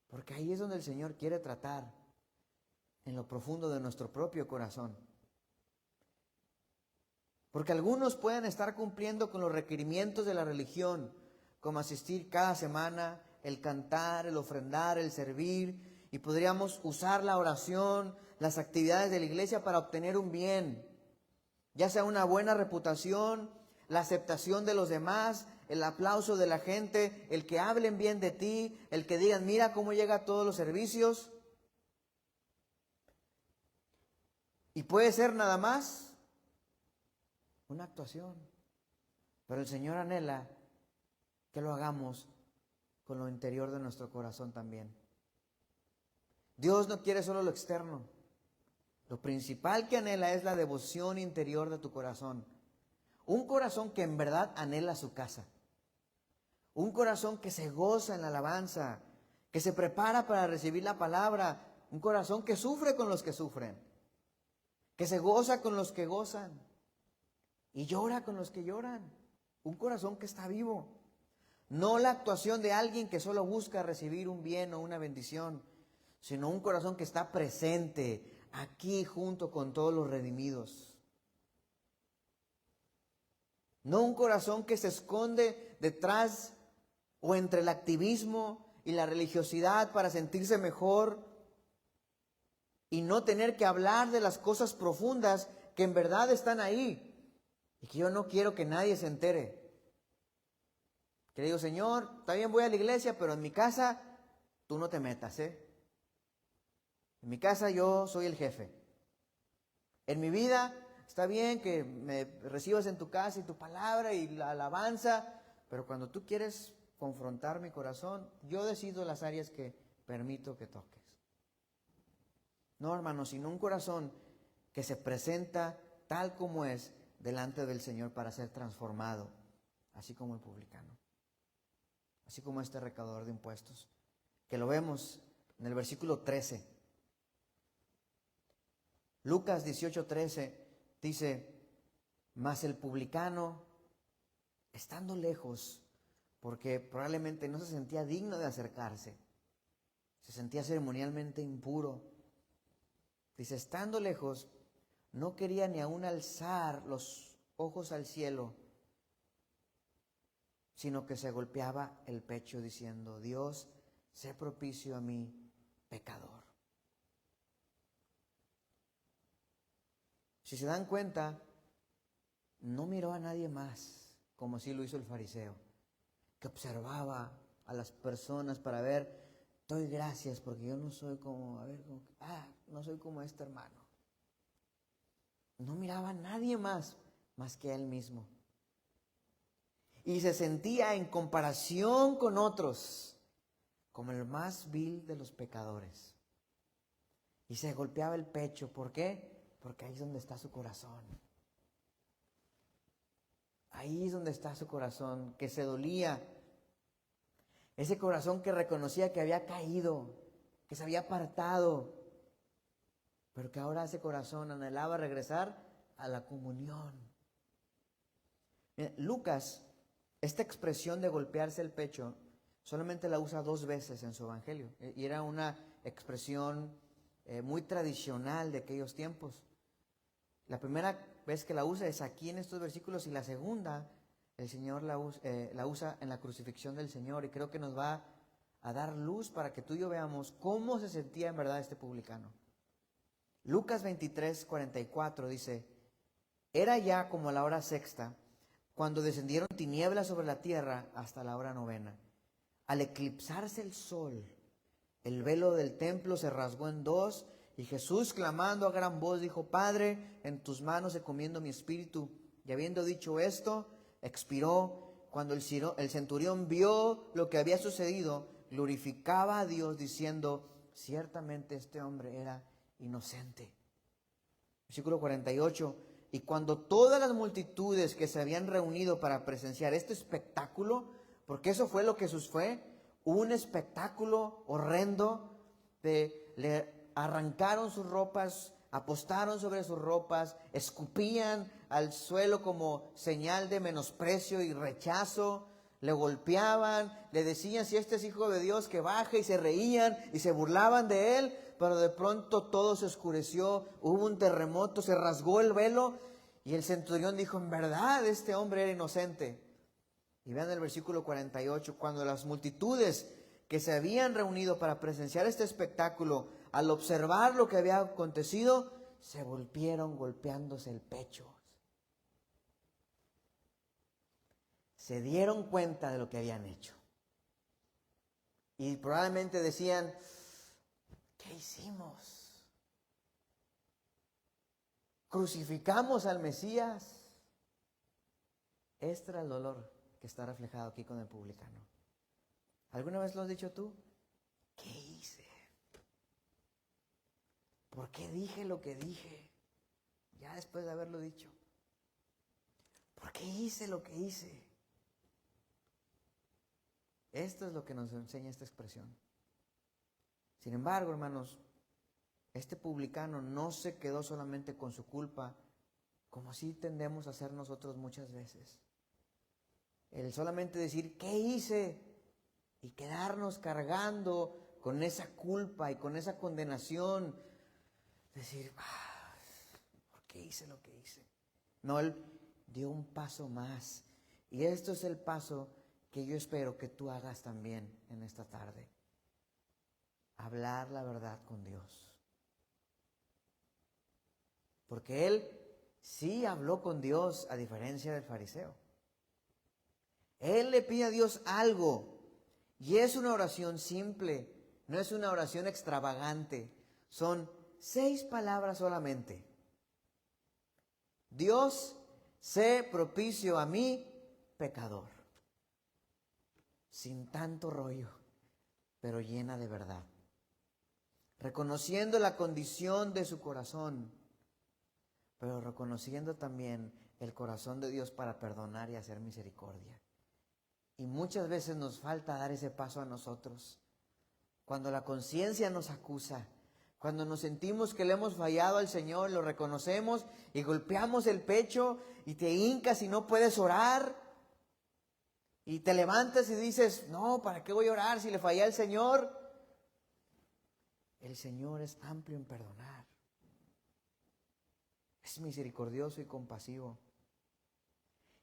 Porque ahí es donde el Señor quiere tratar, en lo profundo de nuestro propio corazón. Porque algunos pueden estar cumpliendo con los requerimientos de la religión, como asistir cada semana, el cantar, el ofrendar, el servir, y podríamos usar la oración, las actividades de la iglesia para obtener un bien, ya sea una buena reputación, la aceptación de los demás, el aplauso de la gente, el que hablen bien de ti, el que digan, mira cómo llega a todos los servicios. Y puede ser nada más una actuación. Pero el Señor anhela que lo hagamos con lo interior de nuestro corazón también. Dios no quiere solo lo externo. Lo principal que anhela es la devoción interior de tu corazón. Un corazón que en verdad anhela su casa. Un corazón que se goza en la alabanza, que se prepara para recibir la palabra. Un corazón que sufre con los que sufren, que se goza con los que gozan y llora con los que lloran. Un corazón que está vivo. No la actuación de alguien que solo busca recibir un bien o una bendición, sino un corazón que está presente aquí junto con todos los redimidos. No un corazón que se esconde detrás o entre el activismo y la religiosidad para sentirse mejor y no tener que hablar de las cosas profundas que en verdad están ahí y que yo no quiero que nadie se entere. Que le digo, Señor, está bien, voy a la iglesia, pero en mi casa tú no te metas, En mi casa yo soy el jefe. En mi vida está bien que me recibas en tu casa y tu palabra y la alabanza, pero cuando tú quieres confrontar mi corazón, yo decido las áreas que permito que toques. No, hermanos, sino un corazón que se presenta tal como es delante del Señor para ser transformado, así como el publicano, así como este recaudador de impuestos, que lo vemos en el versículo 13. Lucas 18:13 dice, mas el publicano, estando lejos, porque probablemente no se sentía digno de acercarse, se sentía ceremonialmente impuro, dice, estando lejos, no quería ni aún alzar los ojos al cielo, sino que se golpeaba el pecho diciendo, Dios, sé propicio a mí, pecador. Si se dan cuenta, no miró a nadie más, como sí lo hizo el fariseo, que observaba a las personas para ver, doy gracias porque yo no soy como, no soy como este hermano. No miraba a nadie más que a él mismo. Y se sentía en comparación con otros como el más vil de los pecadores. Y se golpeaba el pecho. ¿Por qué? Porque ahí es donde está su corazón. Ahí es donde está su corazón, que se dolía. Ese corazón que reconocía que había caído, que se había apartado, pero que ahora ese corazón anhelaba regresar a la comunión. Lucas, esta expresión de golpearse el pecho, solamente la usa 2 veces en su evangelio. Y era una expresión muy tradicional de aquellos tiempos. La primera vez que la usa es aquí en estos versículos y la segunda, el Señor la usa en la crucifixión del Señor. Y creo que nos va a dar luz para que tú y yo veamos cómo se sentía en verdad este publicano. Lucas 23:44 dice, era ya como la hora sexta, cuando descendieron tinieblas sobre la tierra hasta la hora novena. Al eclipsarse el sol, el velo del templo se rasgó en dos, y Jesús, clamando a gran voz, dijo: Padre, en tus manos encomiendo mi espíritu. Y habiendo dicho esto, expiró. Cuando el centurión vio lo que había sucedido, glorificaba a Dios, diciendo: ciertamente este hombre era inocente. Versículo 48. Y cuando todas las multitudes que se habían reunido para presenciar este espectáculo, porque eso fue lo que fue, un espectáculo horrendo, le arrancaron sus ropas, apostaron sobre sus ropas, escupían al suelo como señal de menosprecio y rechazo, le golpeaban, le decían: si este es hijo de Dios, que baje, y se reían y se burlaban de él. Pero de pronto todo se oscureció, hubo un terremoto, se rasgó el velo, y el centurión dijo: en verdad este hombre era inocente. Y vean el versículo 48, cuando las multitudes que se habían reunido para presenciar este espectáculo, al observar lo que había acontecido, se volvieron golpeándose el pecho. Se dieron cuenta de lo que habían hecho. Y probablemente decían: ¿qué hicimos? ¿Crucificamos al Mesías? Este era el dolor que está reflejado aquí con el publicano. ¿Alguna vez lo has dicho tú? ¿Qué hice? ¿Por qué dije lo que dije? Ya después de haberlo dicho. ¿Por qué hice lo que hice? Esto es lo que nos enseña esta expresión. Sin embargo, hermanos, este publicano no se quedó solamente con su culpa, como así tendemos a hacer nosotros muchas veces. El solamente decir: ¿qué hice? Y quedarnos cargando con esa culpa y con esa condenación. Decir: ¿por qué hice lo que hice? No, él dio un paso más. Y esto es el paso que yo espero que tú hagas también en esta tarde. Hablar la verdad con Dios. Porque él sí habló con Dios, a diferencia del fariseo. Él le pide a Dios algo, y es una oración simple, no es una oración extravagante. Son 6 palabras solamente. Dios, sé propicio a mí, pecador. Sin tanto rollo, pero llena de verdad. Reconociendo la condición de su corazón, pero reconociendo también el corazón de Dios para perdonar y hacer misericordia. Y muchas veces nos falta dar ese paso a nosotros. Cuando la conciencia nos acusa, cuando nos sentimos que le hemos fallado al Señor, lo reconocemos y golpeamos el pecho y te hincas y no puedes orar. Y te levantas y dices: no, ¿para qué voy a orar si le fallé al Señor? El Señor es amplio en perdonar. Es misericordioso y compasivo.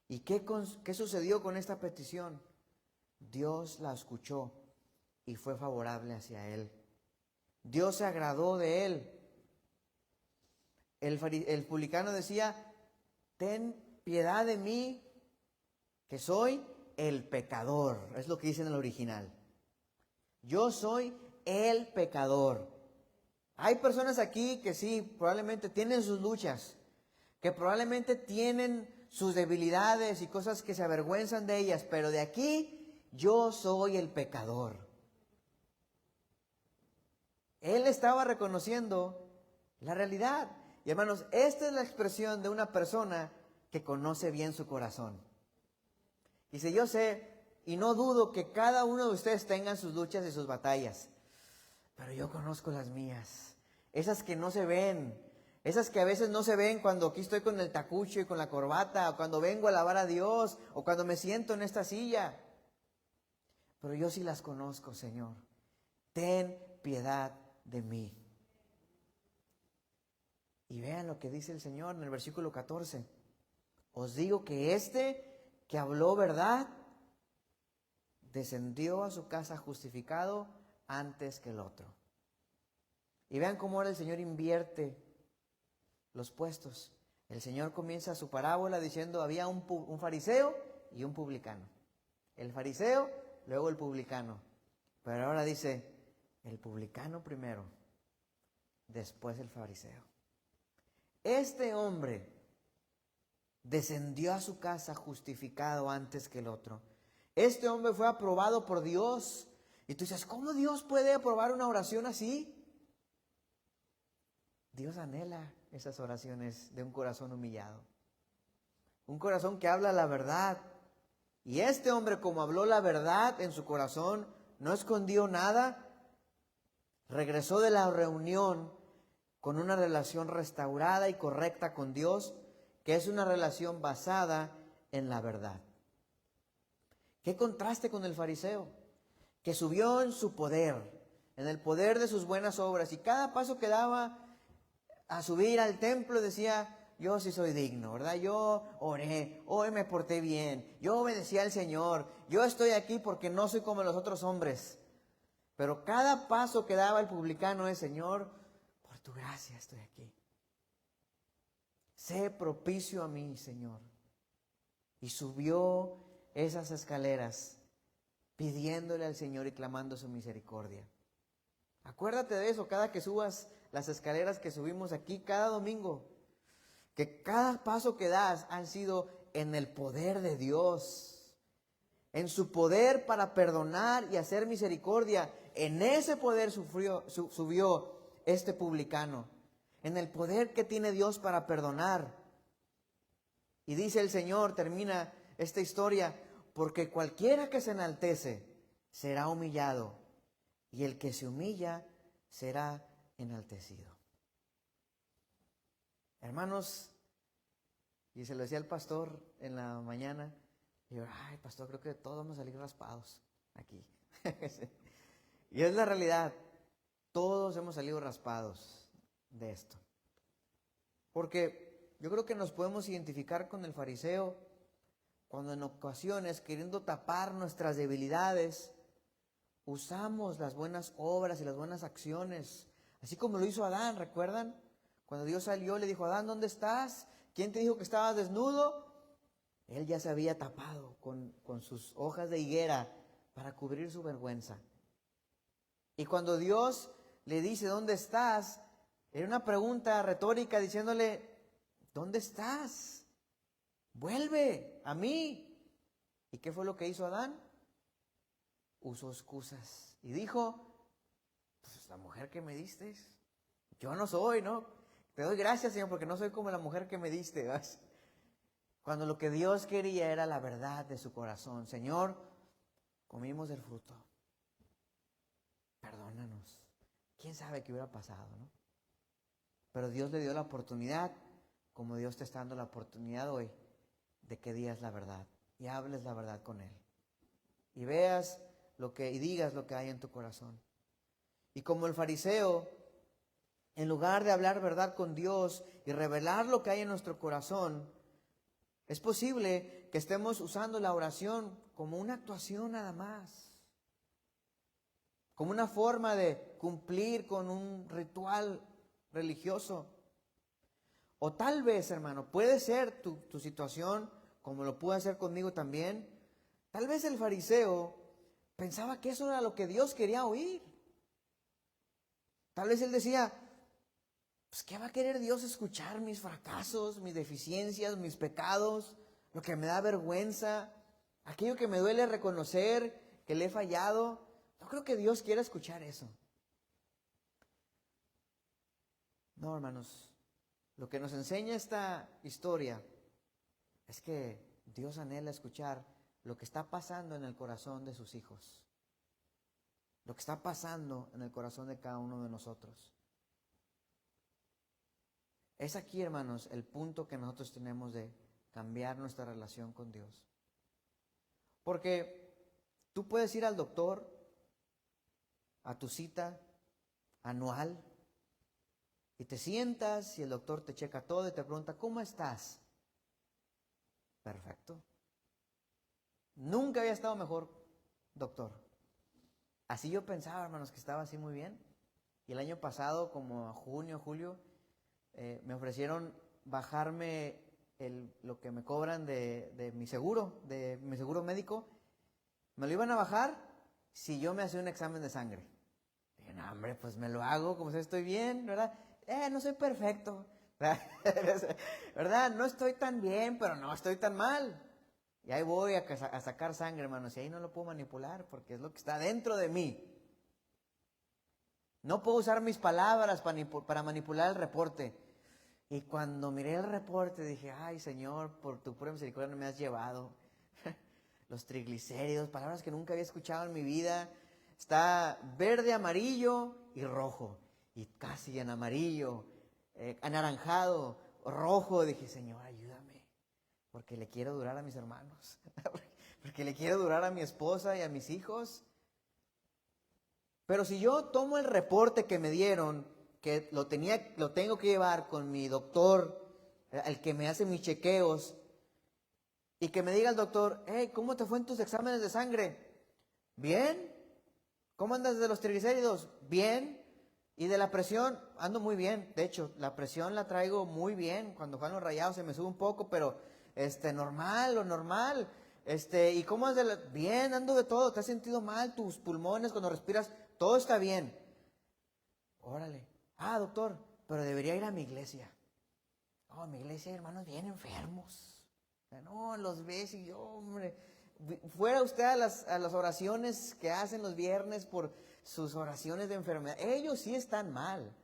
¿Y qué sucedió con esta petición? Dios la escuchó y fue favorable hacia él. Dios se agradó de él. El publicano decía: ten piedad de mí, que soy el pecador. Es lo que dice en el original. Yo soy el pecador. Hay personas aquí que sí, probablemente tienen sus luchas, que probablemente tienen sus debilidades y cosas que se avergüenzan de ellas, pero de aquí: yo soy el pecador. Él estaba reconociendo la realidad. Y hermanos, esta es la expresión de una persona que conoce bien su corazón. Dice: yo sé y no dudo que cada uno de ustedes tengan sus luchas y sus batallas, pero yo conozco las mías, esas que no se ven, esas que a veces no se ven cuando aquí estoy con el tacucho y con la corbata, o cuando vengo a alabar a Dios, o cuando me siento en esta silla. Pero yo sí las conozco, Señor. Ten piedad de mí. Y vean lo que dice el Señor en el versículo 14. Os digo que este que habló verdad descendió a su casa justificado antes que el otro. Y vean cómo ahora el Señor invierte los puestos. El Señor comienza su parábola diciendo, había un fariseo y un publicano. El fariseo, luego el publicano. Pero ahora dice, el publicano primero, después el fariseo. Este hombre descendió a su casa justificado antes que el otro. Este hombre fue aprobado por Dios. Y tú dices, ¿cómo Dios puede aprobar una oración así? Dios anhela esas oraciones de un corazón humillado. Un corazón que habla la verdad. Y este hombre, como habló la verdad en su corazón, no escondió nada, regresó de la reunión con una relación restaurada y correcta con Dios, que es una relación basada en la verdad. ¿Qué contraste con el fariseo? Que subió en su poder, en el poder de sus buenas obras, y cada paso que daba a subir al templo decía, yo sí soy digno, ¿verdad? Yo oré, hoy me porté bien, yo obedecí al Señor, yo estoy aquí porque no soy como los otros hombres. Pero cada paso que daba el publicano es, Señor, por tu gracia estoy aquí. Sé propicio a mí, Señor. Y subió esas escaleras pidiéndole al Señor y clamando su misericordia. Acuérdate de eso cada que subas las escaleras que subimos aquí cada domingo. Que cada paso que das han sido en el poder de Dios. En su poder para perdonar y hacer misericordia. En ese poder subió este publicano. En el poder que tiene Dios para perdonar. Y dice el Señor, termina esta historia, porque cualquiera que se enaltece será humillado, y el que se humilla será enaltecido. Hermanos, y se lo decía al pastor en la mañana, y yo, ay, pastor, creo que todos vamos a salir raspados aquí. Y es la realidad, todos hemos salido raspados de esto. Porque yo creo que nos podemos identificar con el fariseo cuando en ocasiones, queriendo tapar nuestras debilidades, usamos las buenas obras y las buenas acciones, así como lo hizo Adán, ¿recuerdan? Cuando Dios salió, le dijo, Adán, ¿dónde estás? ¿Quién te dijo que estabas desnudo? Él ya se había tapado con sus hojas de higuera para cubrir su vergüenza. Y cuando Dios le dice, ¿dónde estás? Era una pregunta retórica diciéndole, ¿dónde estás? Vuelve a mí. ¿Y qué fue lo que hizo Adán? Usó excusas y dijo, pues la mujer que me diste, yo no soy, ¿no? Te doy gracias, Señor, porque no soy como la mujer que me diste, ¿verdad? Cuando lo que Dios quería era la verdad de su corazón. Señor, comimos del fruto. Perdónanos. ¿Quién sabe qué hubiera pasado, no? Pero Dios le dio la oportunidad, como Dios te está dando la oportunidad hoy, de que digas la verdad y hables la verdad con Él. Y veas y digas lo que hay en tu corazón. Y como el fariseo, en lugar de hablar verdad con Dios y revelar lo que hay en nuestro corazón, es posible que estemos usando la oración como una actuación nada más. Como una forma de cumplir con un ritual religioso. O tal vez, hermano, puede ser tu situación, como lo puede hacer conmigo también. Tal vez el fariseo pensaba que eso era lo que Dios quería oír. Tal vez él decía, pues ¿qué va a querer Dios escuchar? Mis fracasos, mis deficiencias, mis pecados, lo que me da vergüenza, aquello que me duele reconocer que le he fallado. No creo que Dios quiera escuchar eso. No, hermanos, lo que nos enseña esta historia es que Dios anhela escuchar lo que está pasando en el corazón de sus hijos. Lo que está pasando en el corazón de cada uno de nosotros. Es aquí, hermanos, el punto que nosotros tenemos de cambiar nuestra relación con Dios. Porque tú puedes ir al doctor, a tu cita anual, y te sientas y el doctor te checa todo y te pregunta, ¿cómo estás? Perfecto. Nunca había estado mejor, doctor. Así yo pensaba, hermanos, que estaba así muy bien. Y el año pasado, como a junio, julio, me ofrecieron bajarme lo que me cobran de mi seguro médico. Me lo iban a bajar si yo me hacía un examen de sangre. Dije, no, hombre, pues me lo hago, como si estoy bien, ¿verdad? No soy perfecto, ¿verdad? No estoy tan bien, pero no estoy tan mal. Y ahí voy a sacar sangre, hermanos, y ahí no lo puedo manipular porque es lo que está dentro de mí. No puedo usar mis palabras para manipular el reporte. Y cuando miré el reporte dije, ay, Señor, por tu pura misericordia no me has llevado. Los triglicéridos, palabras que nunca había escuchado en mi vida. Está verde, amarillo y rojo. Y casi en amarillo, anaranjado, rojo. Dije, Señor, ayúdame. Porque le quiero durar a mis hermanos. Porque le quiero durar a mi esposa y a mis hijos. Pero si yo tomo el reporte que me dieron, que lo tengo que llevar con mi doctor, el que me hace mis chequeos, y que me diga el doctor, hey, ¿cómo te fue en tus exámenes de sangre? ¿Bien? ¿Cómo andas de los triglicéridos? Bien. Y de la presión, ando muy bien. De hecho, la presión la traigo muy bien. Cuando juegan los Rayados se me sube un poco, pero normal, lo normal. ¿Y cómo andas bien, ando de todo. ¿Te has sentido mal? Tus pulmones cuando respiras, todo está bien. Órale. Ah, doctor, pero debería ir a mi iglesia. Oh, mi iglesia hay hermanos bien enfermos. No, los ves y yo, hombre, fuera usted a las oraciones que hacen los viernes por sus oraciones de enfermedad. Ellos sí están mal,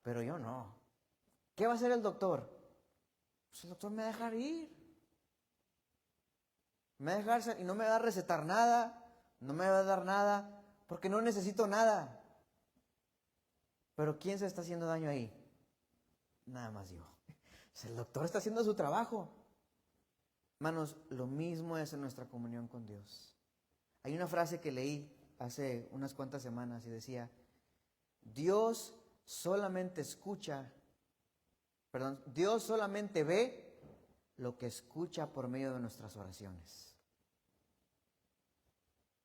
pero yo no. ¿Qué va a hacer el doctor? Pues el doctor me va a dejar ir. Me va a dejar y no me va a recetar nada, no me va a dar nada, porque no necesito nada. Pero ¿quién se está haciendo daño ahí? Nada más yo. El doctor está haciendo su trabajo. Hermanos, lo mismo es en nuestra comunión con Dios. Hay una frase que leí hace unas cuantas semanas y decía, Dios solamente ve lo que escucha por medio de nuestras oraciones.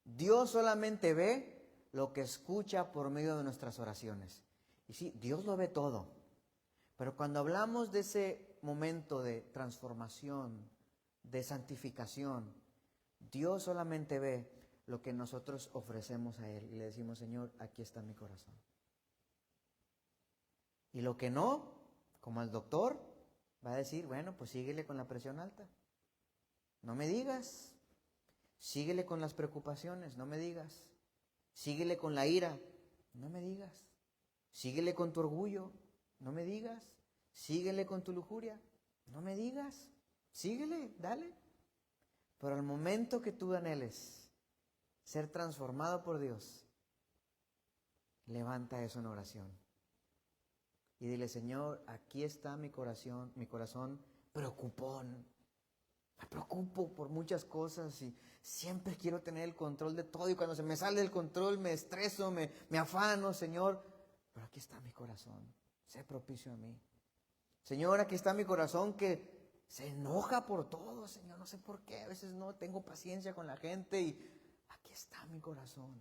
Dios solamente ve lo que escucha por medio de nuestras oraciones. Y sí, Dios lo ve todo. Pero cuando hablamos de ese momento de transformación, de santificación, Dios solamente ve lo que nosotros ofrecemos a Él. Y le decimos, Señor, aquí está mi corazón. Y lo que no, como el doctor, va a decir, bueno, pues síguele con la presión alta. No me digas. Síguele con las preocupaciones, no me digas. Síguele con la ira, no me digas. Síguele con tu orgullo, no me digas. Síguele con tu lujuria, no me digas. Síguele, dale. Pero al momento que tú anheles ser transformado por Dios, levanta eso en oración. Y dile, Señor, aquí está mi corazón preocupón. Me preocupo por muchas cosas y siempre quiero tener el control de todo. Y cuando se me sale el control me estreso, me afano, Señor. Pero aquí está mi corazón. Sé propicio a mí. Señor, aquí está mi corazón que se enoja por todo, Señor. No sé por qué. A veces no tengo paciencia con la gente y aquí está mi corazón.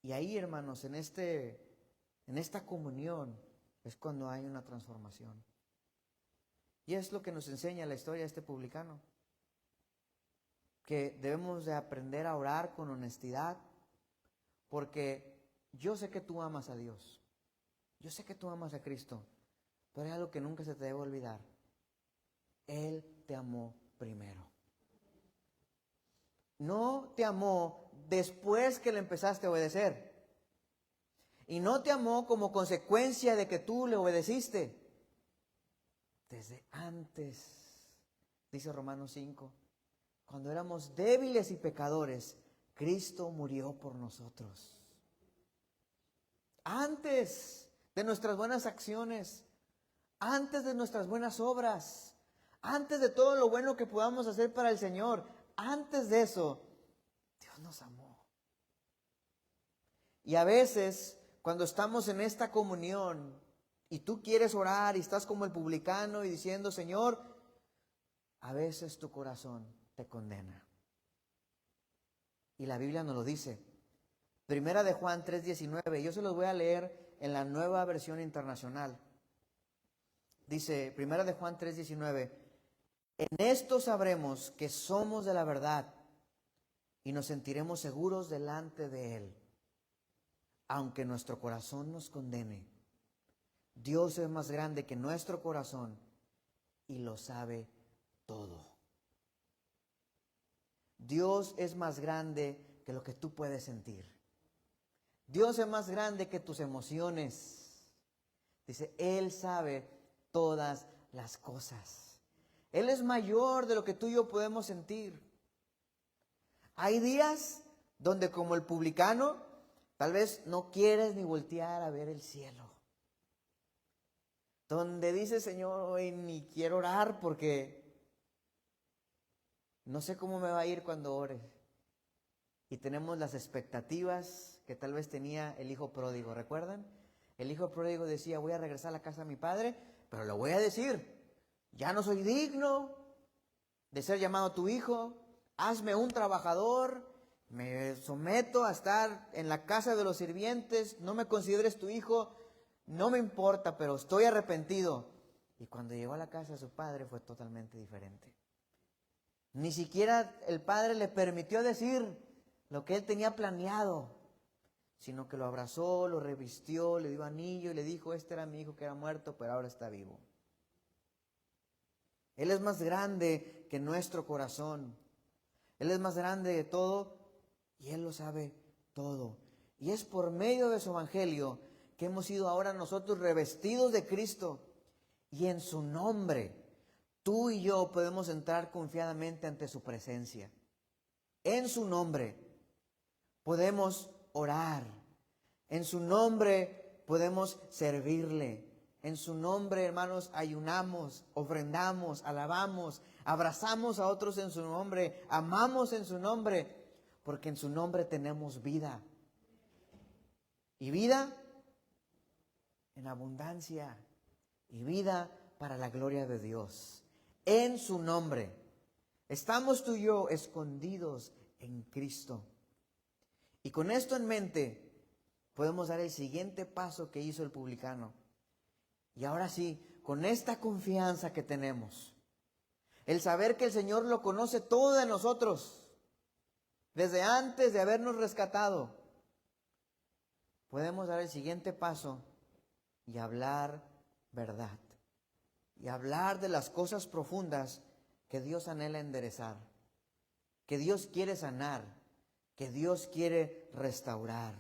Y ahí, hermanos, en esta comunión es cuando hay una transformación. Y es lo que nos enseña la historia de este publicano. Que debemos de aprender a orar con honestidad. Porque yo sé que tú amas a Dios. Yo sé que tú amas a Cristo. Pero hay algo que nunca se te debe olvidar. Él te amó primero. No te amó después que le empezaste a obedecer. Y no te amó como consecuencia de que tú le obedeciste. Desde antes, dice Romanos 5, cuando éramos débiles y pecadores, Cristo murió por nosotros. Antes de nuestras buenas acciones, antes de nuestras buenas obras, antes de todo lo bueno que podamos hacer para el Señor, antes de eso, Dios nos amó. Y a veces, cuando estamos en esta comunión y tú quieres orar y estás como el publicano y diciendo, Señor, a veces tu corazón te condena. Y la Biblia nos lo dice. Primera de Juan 3:19. Yo se los voy a leer en la Nueva Versión Internacional. Dice, 1 de Juan 3:19, en esto sabremos que somos de la verdad y nos sentiremos seguros delante de Él, aunque nuestro corazón nos condene. Dios es más grande que nuestro corazón y lo sabe todo. Dios es más grande que lo que tú puedes sentir. Dios es más grande que tus emociones. Dice, Él sabe todas las cosas. Él es mayor de lo que tú y yo podemos sentir. Hay días donde, como el publicano, tal vez no quieres ni voltear a ver el cielo. Donde dices, Señor, hoy ni quiero orar porque no sé cómo me va a ir cuando ore. Y tenemos las expectativas que tal vez tenía el hijo pródigo. ¿Recuerdan? El hijo pródigo decía, voy a regresar a la casa de mi padre, pero lo voy a decir. Ya no soy digno de ser llamado tu hijo. Hazme un trabajador. Me someto a estar en la casa de los sirvientes. No me consideres tu hijo. No me importa, pero estoy arrepentido. Y cuando llegó a la casa de su padre fue totalmente diferente. Ni siquiera el padre le permitió decir lo que él tenía planeado, sino que lo abrazó, lo revistió, le dio anillo y le dijo, este era mi hijo que era muerto, pero ahora está vivo. Él es más grande que nuestro corazón. Él es más grande de todo y Él lo sabe todo. Y es por medio de su evangelio que hemos sido ahora nosotros revestidos de Cristo. Y en su nombre, tú y yo podemos entrar confiadamente ante su presencia. En su nombre podemos orar. En su nombre podemos servirle. En su nombre, hermanos, ayunamos, ofrendamos, alabamos, abrazamos a otros en su nombre, amamos en su nombre, porque en su nombre tenemos vida. Y vida en abundancia. Y vida para la gloria de Dios. En su nombre. Estamos tú y yo escondidos en Cristo. Y con esto en mente, podemos dar el siguiente paso que hizo el publicano. Y ahora sí, con esta confianza que tenemos, el saber que el Señor lo conoce todo de nosotros, desde antes de habernos rescatado, podemos dar el siguiente paso y hablar verdad. Y hablar de las cosas profundas que Dios anhela enderezar, que Dios quiere sanar, que Dios quiere restaurar.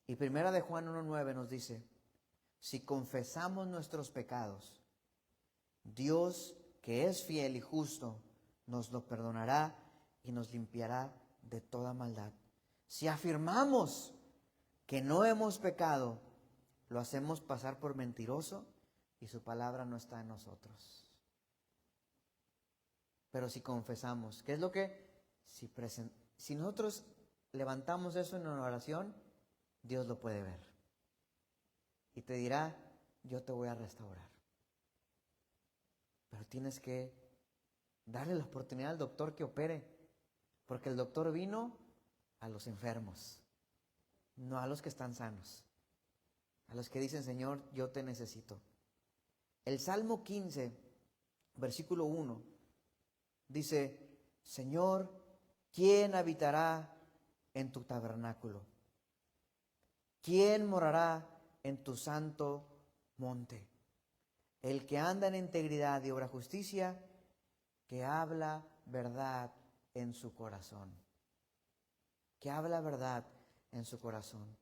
Y 1 de Juan 1:9 nos dice, si confesamos nuestros pecados, Dios, que es fiel y justo, nos lo perdonará y nos limpiará de toda maldad. Si afirmamos que no hemos pecado, lo hacemos pasar por mentiroso y su palabra no está en nosotros. Pero si confesamos, ¿qué es lo que? Si nosotros levantamos eso en una oración, Dios lo puede ver. Y te dirá, yo te voy a restaurar. Pero tienes que darle la oportunidad al doctor que opere. Porque el doctor vino a los enfermos, no a los que están sanos. A los que dicen, Señor, yo te necesito. El Salmo 15, versículo 1, dice, Señor, ¿quién habitará en tu tabernáculo? ¿Quién morará en tu santo monte? El que anda en integridad y obra justicia, que habla verdad en su corazón. Que habla verdad en su corazón.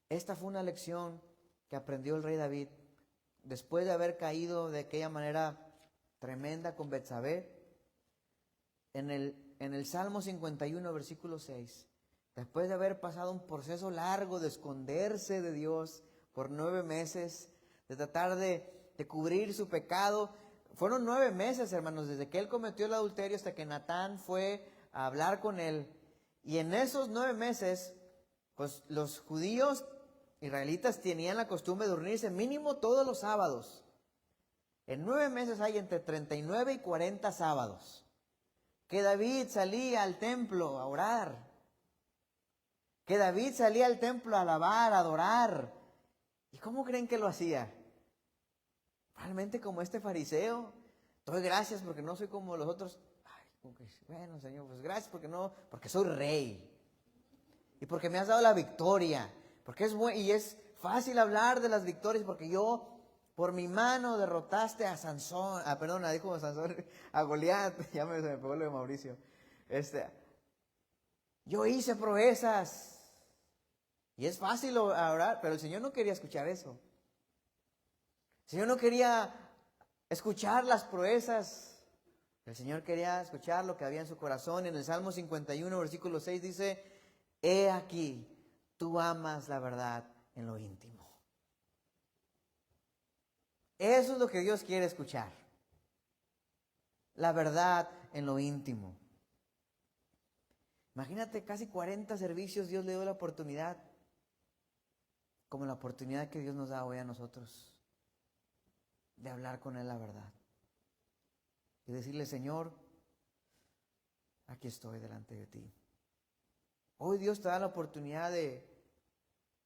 Esta fue una lección que aprendió el rey David después de haber caído de aquella manera tremenda con Betsabé. En el Salmo 51, versículo 6, después de haber pasado un proceso largo de esconderse de Dios por 9 meses, de tratar de cubrir su pecado, fueron 9 meses, hermanos, desde que él cometió el adulterio hasta que Natán fue a hablar con él. Y en esos 9 meses, pues los judíos israelitas tenían la costumbre de reunirse mínimo todos los sábados. En 9 meses hay entre 39 y 40 sábados que David salía al templo a orar. Que David salía al templo a alabar, a adorar. ¿Y cómo creen que lo hacía? Realmente como este fariseo. Doy gracias porque no soy como los otros. Ay, bueno, Señor, pues gracias porque soy rey. Y porque me has dado la victoria. Porque es fácil hablar de las victorias porque yo, por mi mano, derrotaste a Sansón. Dijo Sansón, a Goliat. Se me pegó lo de Mauricio. Yo hice proezas. Y es fácil orar, pero el Señor no quería escuchar eso. El Señor no quería escuchar las proezas. El Señor quería escuchar lo que había en su corazón. En el Salmo 51, versículo 6 dice: he aquí, tú amas la verdad en lo íntimo. Eso es lo que Dios quiere escuchar. La verdad en lo íntimo. Imagínate, casi 40 servicios Dios le dio la oportunidad. Como la oportunidad que Dios nos da hoy a nosotros. De hablar con Él la verdad. Y decirle: Señor, aquí estoy delante de ti. Hoy Dios te da la oportunidad de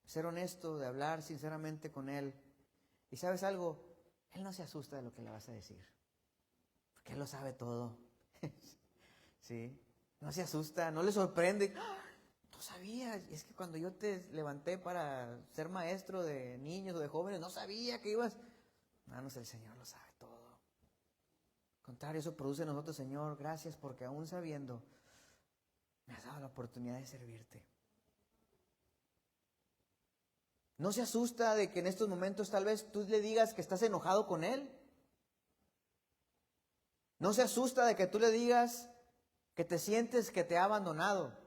ser honesto, de hablar sinceramente con Él. Y ¿sabes algo? Él no se asusta de lo que le vas a decir. Porque Él lo sabe todo. ¿Sí? No se asusta, no le sorprende. ¡Ah! No sabía. Y es que cuando yo te levanté para ser maestro de niños o de jóvenes, no sabía que ibas. Hermanos, el Señor lo sabe todo. Al contrario, eso produce en nosotros: Señor, gracias porque aún sabiendo, me has dado la oportunidad de servirte. No se asusta de que en estos momentos tal vez tú le digas que estás enojado con Él. No se asusta de que tú le digas que te sientes que te ha abandonado.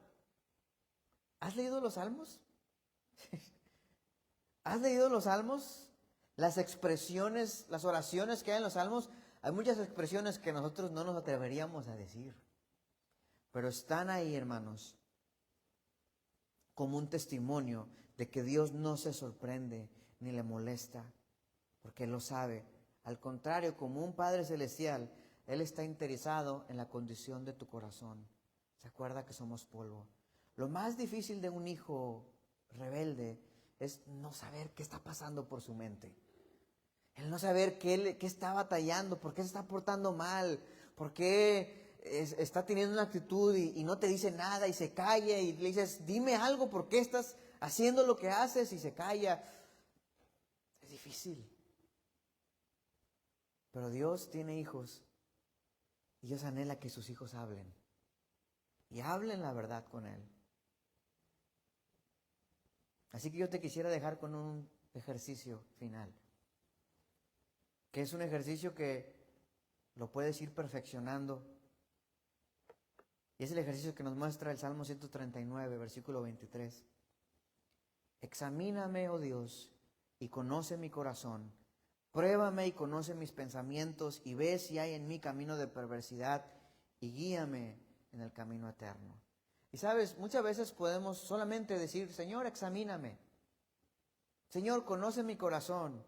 ¿Has leído los Salmos? ¿Has leído los Salmos? Las expresiones, las oraciones que hay en los Salmos. Hay muchas expresiones que nosotros no nos atreveríamos a decir. Pero están ahí, hermanos, como un testimonio de que Dios no se sorprende ni le molesta, porque Él lo sabe. Al contrario, como un Padre Celestial, Él está interesado en la condición de tu corazón. Se acuerda que somos polvo. Lo más difícil de un hijo rebelde es no saber qué está pasando por su mente. El no saber qué está batallando, por qué se está portando mal, por qué está teniendo una actitud y no te dice nada y se calla y le dices: dime algo, ¿por qué estás haciendo lo que haces? Y se calla. Es difícil. Pero Dios tiene hijos y Dios anhela que sus hijos hablen. Y hablen la verdad con Él. Así que yo te quisiera dejar con un ejercicio final. Que es un ejercicio que lo puedes ir perfeccionando. Y es el ejercicio que nos muestra el Salmo 139, versículo 23. Examíname, oh Dios, y conoce mi corazón. Pruébame y conoce mis pensamientos y ve si hay en mí camino de perversidad y guíame en el camino eterno. Y sabes, muchas veces podemos solamente decir: Señor, examíname. Señor, conoce mi corazón.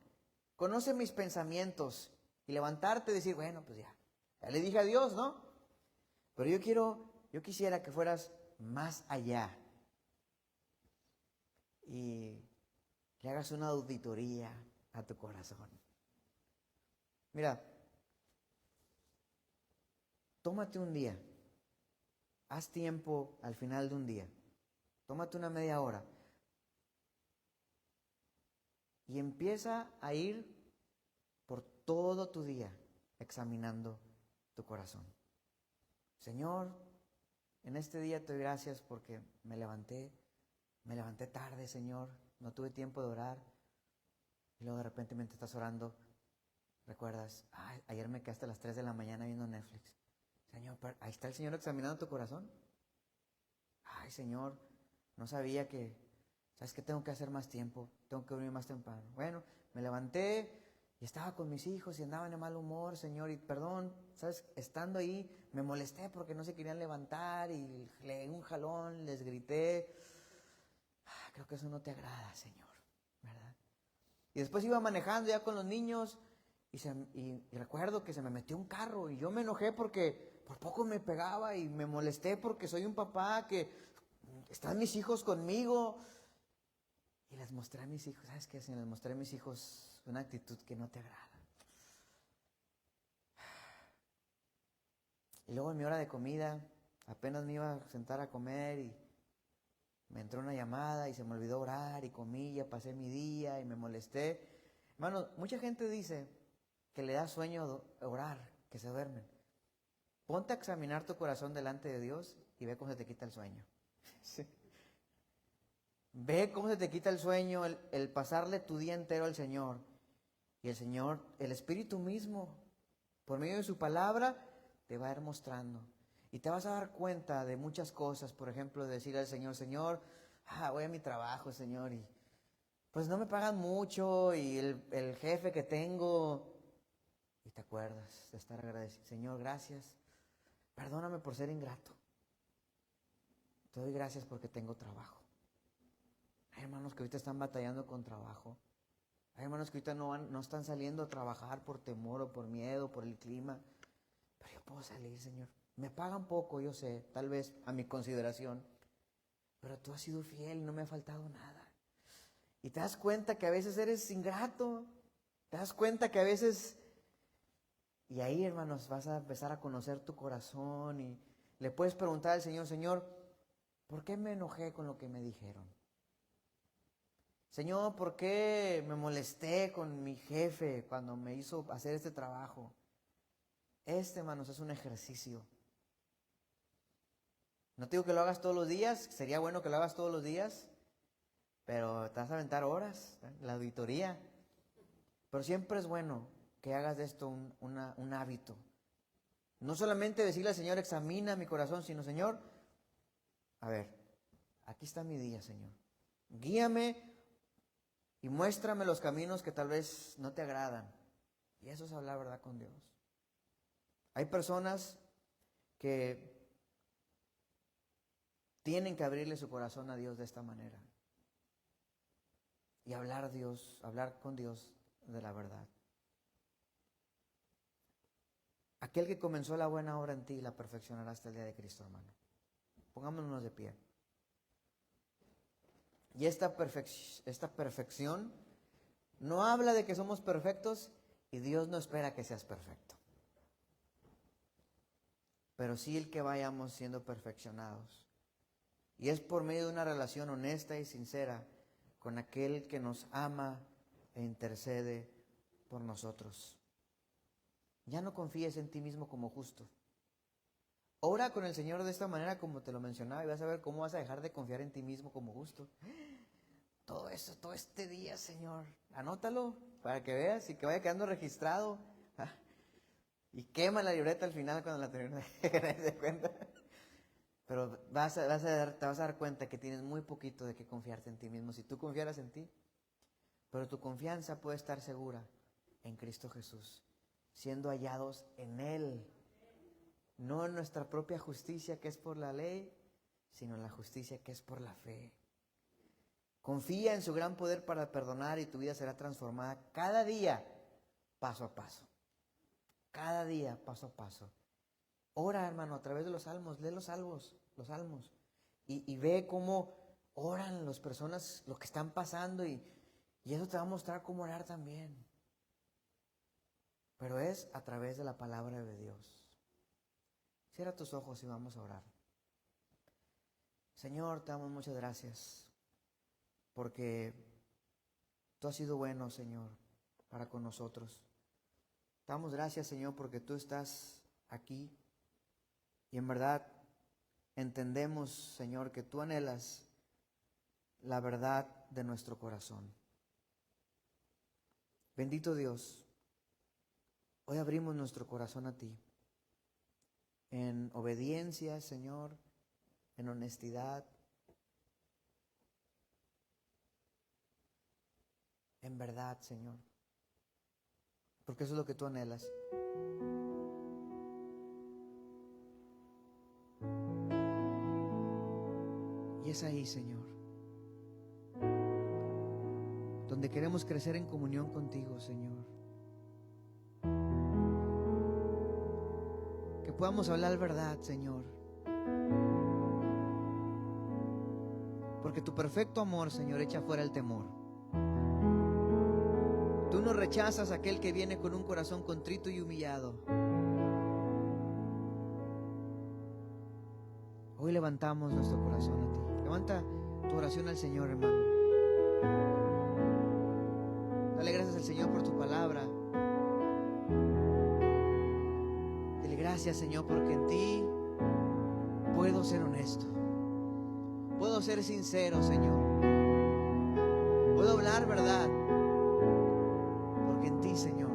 Conoce mis pensamientos. Y levantarte y decir: bueno, pues ya le dije a Dios, ¿no? Pero yo quisiera que fueras más allá. Y que hagas una auditoría a tu corazón. Mira, tómate un día. Haz tiempo al final de un día. Tómate una media hora. Y empieza a ir por todo tu día examinando tu corazón. Señor, en este día te doy gracias porque me levanté tarde, Señor, no tuve tiempo de orar. Y luego de repente mientras estás orando, recuerdas: ayer me quedé hasta las 3 de la mañana viendo Netflix. Señor, ahí está el Señor examinando tu corazón. Ay, Señor, no sabía que, ¿sabes qué? Tengo que hacer más tiempo, tengo que dormir más temprano. Bueno, me levanté y estaba con mis hijos y andaban de mal humor, Señor, y perdón, ¿sabes? Estando ahí me molesté porque no se querían levantar y le di un jalón, les grité. Creo que eso no te agrada, Señor, ¿verdad? Y después iba manejando ya con los niños y recuerdo que se me metió un carro y yo me enojé porque por poco me pegaba y me molesté porque soy un papá que ¿están mis hijos conmigo? Y les mostré a mis hijos, ¿sabes qué, Señor? Les mostré a mis hijos una actitud que no te agrada. Y luego en mi hora de comida, apenas me iba a sentar a comer y me entró una llamada y se me olvidó orar y comí, ya pasé mi día y me molesté. Hermano, mucha gente dice que le da sueño orar, que se duermen. Ponte a examinar tu corazón delante de Dios y ve cómo se te quita el sueño. Sí. Ve cómo se te quita el sueño, el pasarle tu día entero al Señor. Y el Señor, el Espíritu mismo, por medio de su palabra, te va a ir mostrando. Y te vas a dar cuenta de muchas cosas. Por ejemplo, de decirle al Señor, Señor, voy a mi trabajo, Señor, y pues no me pagan mucho, y el jefe que tengo, y te acuerdas de estar agradecido. Señor, gracias. Perdóname por ser ingrato. Te doy gracias porque tengo trabajo. Hay hermanos que ahorita están batallando con trabajo. Hay hermanos que ahorita no están saliendo a trabajar por temor o por miedo, por el clima. Pero yo puedo salir, Señor. Me pagan poco, yo sé, tal vez a mi consideración. Pero tú has sido fiel y no me ha faltado nada. Y te das cuenta que a veces eres ingrato. Te das cuenta que a veces... Y ahí, hermanos, vas a empezar a conocer tu corazón y le puedes preguntar al Señor, Señor, ¿por qué me enojé con lo que me dijeron? Señor, ¿por qué me molesté con mi jefe cuando me hizo hacer este trabajo? Hermanos, es un ejercicio. No te digo que lo hagas todos los días, sería bueno que lo hagas todos los días, pero te vas a aventar horas, la auditoría. Pero siempre es bueno que hagas de esto un hábito. No solamente decirle al Señor, examina mi corazón, sino, Señor, a ver, aquí está mi día, Señor. Guíame y muéstrame los caminos que tal vez no te agradan. Y eso es hablar verdad con Dios. Hay personas que tienen que abrirle su corazón a Dios de esta manera. Y hablar con Dios de la verdad. Aquel que comenzó la buena obra en ti la perfeccionará hasta el día de Cristo, hermano. Pongámonos de pie. Y esta perfección no habla de que somos perfectos y Dios no espera que seas perfecto. Pero sí el que vayamos siendo perfeccionados. Y es por medio de una relación honesta y sincera con aquel que nos ama e intercede por nosotros. Ya no confíes en ti mismo como justo. Ora con el Señor de esta manera como te lo mencionaba y vas a ver cómo vas a dejar de confiar en ti mismo como justo. Todo eso, todo este día, Señor, anótalo para que veas y que vaya quedando registrado. Y quema la libreta al final cuando la termines de cuenta. Pero te vas a dar cuenta que tienes muy poquito de qué confiarte en ti mismo. Si tú confiaras en ti, pero tu confianza puede estar segura en Cristo Jesús, siendo hallados en Él. No en nuestra propia justicia que es por la ley, sino en la justicia que es por la fe. Confía en su gran poder para perdonar y tu vida será transformada cada día, paso a paso. Cada día, paso a paso. Ora, hermano, a través de los salmos, lee los salmos. Y ve cómo oran las personas, lo que están pasando y eso te va a mostrar cómo orar también. Pero es a través de la palabra de Dios. Cierra tus ojos y vamos a orar. Señor, te damos muchas gracias porque tú has sido bueno, Señor, para con nosotros. Te damos gracias, Señor, porque tú estás aquí y en verdad entendemos, Señor, que tú anhelas la verdad de nuestro corazón. Bendito Dios, hoy abrimos nuestro corazón a ti. En obediencia, Señor, en honestidad, en verdad, Señor, porque eso es lo que tú anhelas. Y es ahí, Señor, donde queremos crecer en comunión contigo, Señor. Que podamos hablar verdad, Señor. porque tu perfecto amor, Señor, echa fuera el temor. Tú no rechazas a aquel que viene con un corazón contrito y humillado. Hoy levantamos nuestro corazón a ti. Levanta tu oración al Señor, hermano. Dale gracias al Señor por tu palabra. Dile gracias, Señor, porque en ti puedo ser honesto. Puedo ser sincero, Señor. Puedo hablar verdad. Porque en ti, Señor,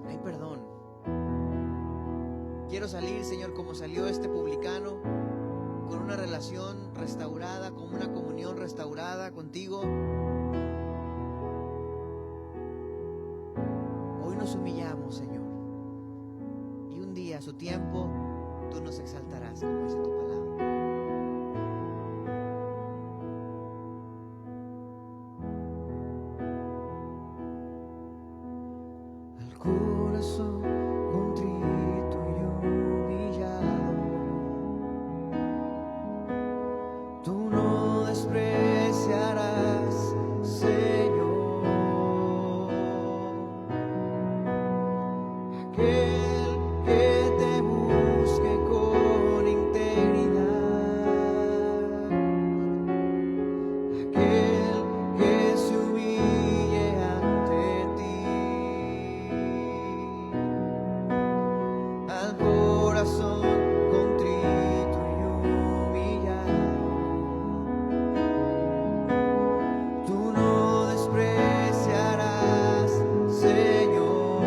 hay perdón. Quiero salir, Señor, como salió este publicano, con una relación restaurada, con una comunión restaurada contigo. Hoy nos humillamos, Señor. Y un día, a su tiempo, tú nos exaltarás, como dice tu palabra. Al corazón contrito y humillado, tú no despreciarás, Señor, aquel que te busque con integridad, aquel que se humille ante ti. Al corazón contrito y humillado, tú no despreciarás, Señor,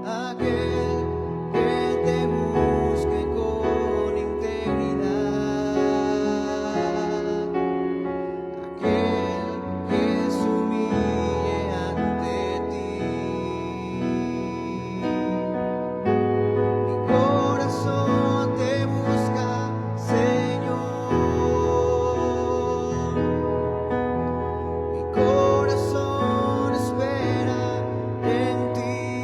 aquel que te busque con integridad, aquel que se humille ante ti. Mi corazón te busca, Señor. Mi corazón espera en ti.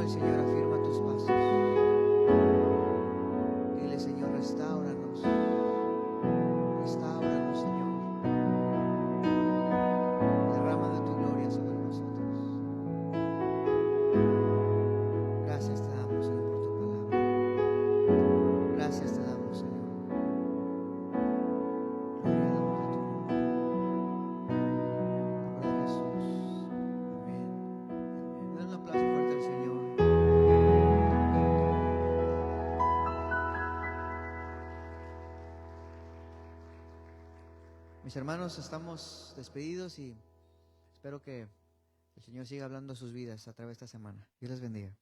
Dile, Señor, afirma tus pasos. Dile, Señor, restáuranos. Restáuranos, Señor. Derrama de tu gloria sobre nosotros. Gracias te damos, Señor, por tu palabra. Gracias te damos, Señor. Gloria damos a tu nombre. En nombre de Jesús. Amén. Amén. Den un aplauso fuerte al Señor. Mis hermanos, estamos despedidos y espero que el Señor siga hablando a sus vidas a través de esta semana. Dios les bendiga.